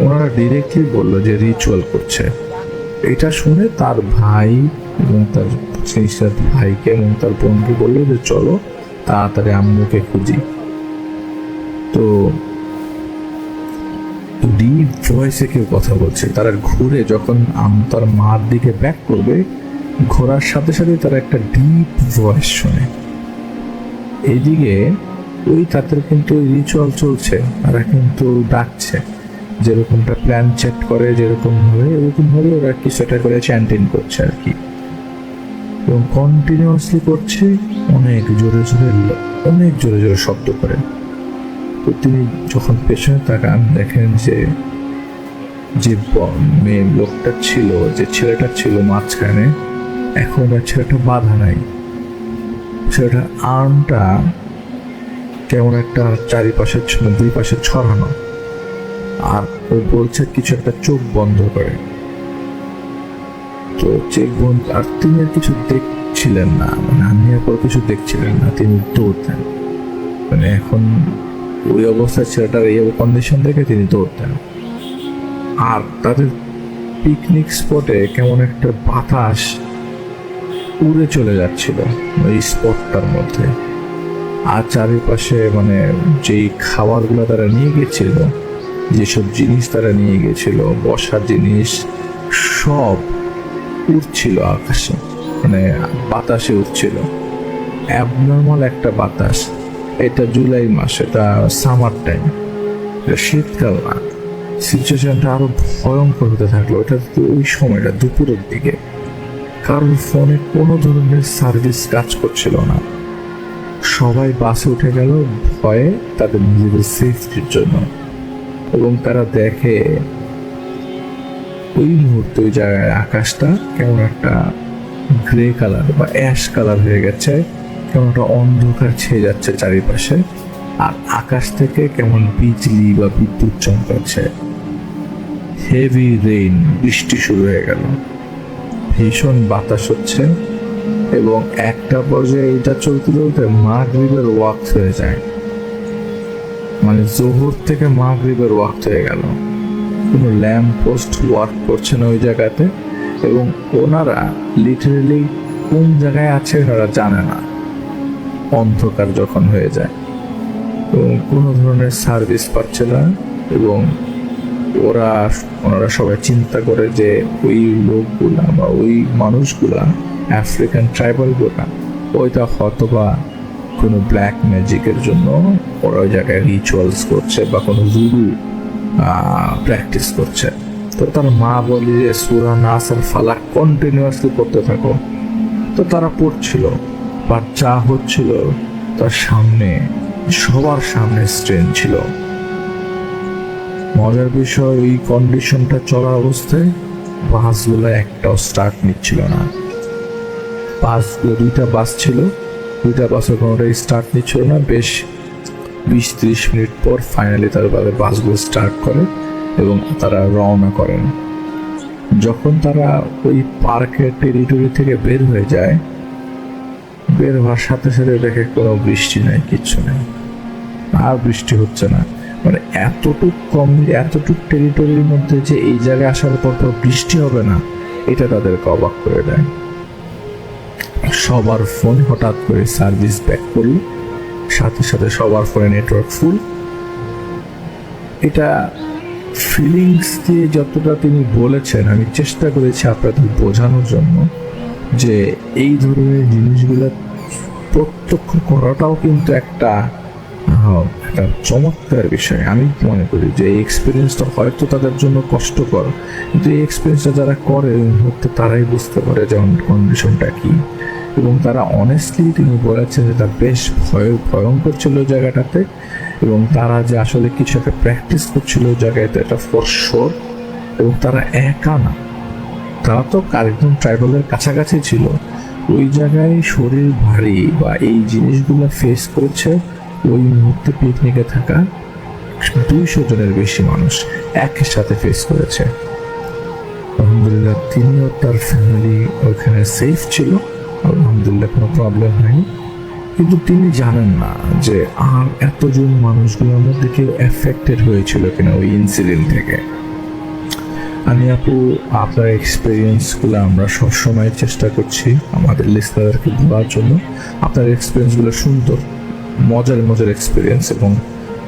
ওনারা ডিরেক্টলি বললো যে রিচুয়াল করছে। এটা শুনে তার ভাই এবং তার ভাইকে এবং তার বোনকে বললো যে চলো তাড়াতাড়ি আম্মুকে খুঁজি। তো ডিপ ভয়েসে কেউ কথা বলছে। তারা ঘুরে যখন তার মার দিকে ব্যাক করবে, ঘোরার সাথে সাথে তারা একটা ডিপ ভয়েস শোনে। এইদিকে ওই তাদের কিন্তু রিচুয়াল চলছে, তারা কিন্তু ডাকছে, যেরকমটা প্ল্যান চেক করে যেরকম ভাবে ওরা কিছু একটা করে চ্যান্টিং করছে আর কি, এবং কন্টিনিউয়াসলি করছে, অনেক জোরে জোরে শব্দ করে। তো তিনি যখন পেছনে তাকান দেখেন যে মেয়ে লোকটা ছিল, যে ছেলেটা ছিল মাঝখানে, এখন আর ছেলেটা বাধা নাই, ছেলেটার আর্মটা কেমন একটা চারিপাশে দুই পাশে ছড়ানো, আর ও বলছে কিছু একটা, চোখ বন্ধ করে। তো চোখ বন্ধ, আর তিনি আর কিছু দেখছিলেন না, মানে আমি আর কিছু দেখছিলেন না, তিনি দৌড় দেন। মানে এখন ওই অবস্থায় ছেলেটার এই কন্ডিশন দেখে তিনি দৌড় দেন। আর তাদের পিকনিক স্পটে কেমন একটা বাতাস উড়ে চলে যাচ্ছিল ওই স্পটটার মধ্যে। আর চারিপাশে মানে যেই খাবারগুলো তারা নিয়ে গেছিল, যেসব জিনিস তারা নিয়ে গেছিল, বসার জিনিস, সব উড়ছিল আকাশে, মানে বাতাসে উঠছিল। অ্যাবনর্মাল একটা বাতাস। এটা জুলাই মাস, এটা সামার টাইম, এটা শীতকাল না। সিচুয়েশনটা আরো ভয়ঙ্কর হতে থাকলো। এটা ওই সময়টা দুপুরের দিকে, কারণ ফোনে কোনো ধরনের সার্ভিস কাজ করছিল না। সবাই বাসে উঠে গেল ভয়ে তাদের নিজেদের সেফটির জন্য, এবং তারা দেখে ওই মুহূর্তে ওই জায়গায় আকাশটা কেমন একটা গ্রে কালার বা অ্যাশ কালার হয়ে গেছে, কেমন একটা অন্ধকার ছেয়ে যাচ্ছে চারিপাশে, আর আকাশ থেকে কেমন বিজলি বা বিদ্যুৎ চমকাচ্ছে। হেভি রেইন, বৃষ্টি শুরু হয়ে গেল, ভীষণ বাতাস হচ্ছে, এবং একটা পর্যায়ে এটা চলতে চলতে মাগরিবের ওয়াক্ত হয়ে যায়। মানে জোহর থেকে মাগরিবের ওয়াক্ত হয়ে গেল। কোনো ল্যাম্প পোস্ট ওয়ার্ক করছে না ওই জায়গাতে, এবং ওনারা লিটারেলি কোন জায়গায় আছে ওনারা জানে না অন্ধকার যখন হয়ে যায়, এবং কোনো ধরনের সার্ভিস পাচ্ছে না। এবং ওনারা সবাই চিন্তা করে যে ওই লোকগুলা বা ওই মানুষগুলা, আফ্রিকান ট্রাইবালগুলা, ওইটা হয়তো বা কোনো ব্ল্যাক ম্যাজিকের জন্য ওরা ওই জায়গায় রিচুয়ালস করছে বা কোনো ভুডু প্র্যাকটিস করছে। তো তার মা বলে যে সূরা নাস আর ফালাক কন্টিনিউয়াসলি করতে থাকো। তো তারা পড়ছিল, বা যা হচ্ছিল তার সামনে, সবার সামনে স্ট্রেন ছিল। মজার বিষয়, এই কন্ডিশনটা চলা অবস্থায় বাসগুলো একটাও স্টার্ট নিচ্ছিল না। বাসগুলো দুইটা বাস ছিল, দুইটা বাসের কোনোটাই স্টার্ট নিচ্ছিল না। বেশ 20-30 মিনিট পর ফাইনালি তাদের বাসগুলো স্টার্ট করে এবং তারা রওনা করেন। যখন তারা ওই পার্কের টেরিটরি থেকে বের হয়ে যায়, বের হওয়ার সাথে সাথে দেখে কোনো বৃষ্টি নেই, কিচ্ছু নেই, আর বৃষ্টি হচ্ছে না। মানে এতটুক টেরিটরির মধ্যে যে এই জায়গায় আসার পর বৃষ্টি হবে না, এটা তাদেরকে অবাক করে দেয়। সবার ফোন হঠাৎ করে সার্ভিস ব্যাক করলো, সাথে সাথে সবার ফোনে নেটওয়ার্ক ফুল। এটা ফিলিংস দিয়ে যতটা তিনি বলেছেন, আমি চেষ্টা করেছি আপনাদের বোঝানোর জন্য যে এই ধরনের জিনিসগুলো প্রত্যক্ষ করাটাও কিন্তু একটা চমৎকার বিষয়। আমি মনে করি যে এই এক্সপিরিয়েন্সটা হয়তো তাদের জন্য কষ্টকর, কিন্তু এই এক্সপিরিয়েন্সটা যারা করে ওই মুহূর্তে তারাই বুঝতে পারে যে কন্ডিশনটা কি। এবং তারা অনেস্টলি তিনি বলেছেন যে তার বেশ ভয়ঙ্কর ছিল জায়গাটাতে, এবং তারা যে আসলে কিছু একটা প্র্যাকটিস করছিল ওই জায়গায়, তো এটা ফর শিওর। এবং তারা একা না, তারা তো আরেকজন ট্রাইবালের কাছাকাছি ছিল। ওই জায়গায় শরীর ভারী বা এই জিনিসগুলো ফেস করেছে ওই মুহূর্তে পিকনিকে থাকা 200 জনের বেশি মানুষ একই সাথে ফেস করেছে। আলহামদুলিল্লাহ তিনিও তার ফ্যামিলি ওখানে সেফ ছিল, আলহামদুলিল্লাহ কোনো প্রবলেম হয়নি। কিন্তু তিনি জানেন না যে আর এতজন মানুষগুলোর মধ্যে কেউ এফেক্টেড হয়েছিল কিনা ওই ইনসিডেন্ট থেকে। আমি আপু আপনার এক্সপিরিয়েন্সগুলো আমরা সবসময় চেষ্টা করছি আমাদের লিসনারদেরকে বলার জন্য। আপনার এক্সপিরিয়েন্সগুলো সুন্দর, মজার মজার এক্সপিরিয়েন্স এবং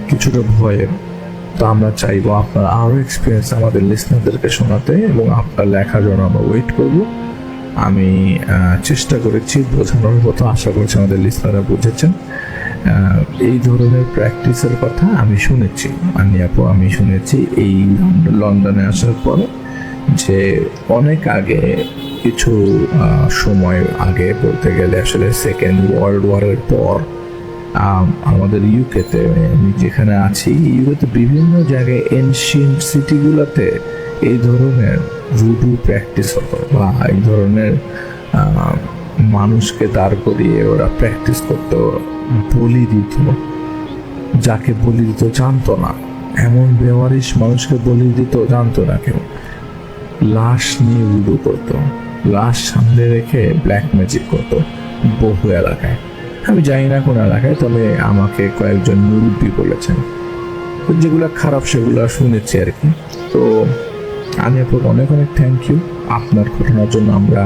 কিছুটা ভয়ের। তো আমরা চাইবো আপনার আরও এক্সপিরিয়েন্স আমাদের লিসনারদেরকে শোনাতে, এবং আপনার লেখার জন্য আমরা ওয়েট করব। আমি চেষ্টা করেছি বোঝানোর মতো, আশা করছি আমাদের লিসনাররা বুঝেছেন। এই ধরনের প্র্যাকটিসের কথা আমি শুনেছি, আমি শুনেছি এই লন্ডনে আসার পরে, যে অনেক আগে, কিছু সময় আগে বলতে গেলে আসলে সেকেন্ড ওয়ার্ল্ড ওয়ারের পর আমাদের ইউকেতে, আমি যেখানে আছি ইউকেতে বিভিন্ন জায়গায় এনশিয়েন্ট সিটিগুলোতে এই ধরনের ভুডু প্র্যাকটিস হতো, বা এই ধরনের মানুষকে দাঁড় করিয়ে ওরা প্র্যাকটিস করতো, বলি দিত। যাকে বলি দিত জানতো না, এমন বেওয়ারিশ মানুষকে বলি দিত জানতো না কেউ। লাশ নিয়ে ভুডু করতো, লাশ সামনে রেখে ব্ল্যাক ম্যাজিক করতো বহু এলাকায়। আমি জানি না কোন এলাকায়, তবে আমাকে কয়েকজন মুরব্বী বলেছেন। যেগুলো খারাপ সেগুলো শুনেছি আর কি। তো আমি আপনাকে অনেক অনেক থ্যাংক ইউ আপনার ঘটনার জন্য। আমরা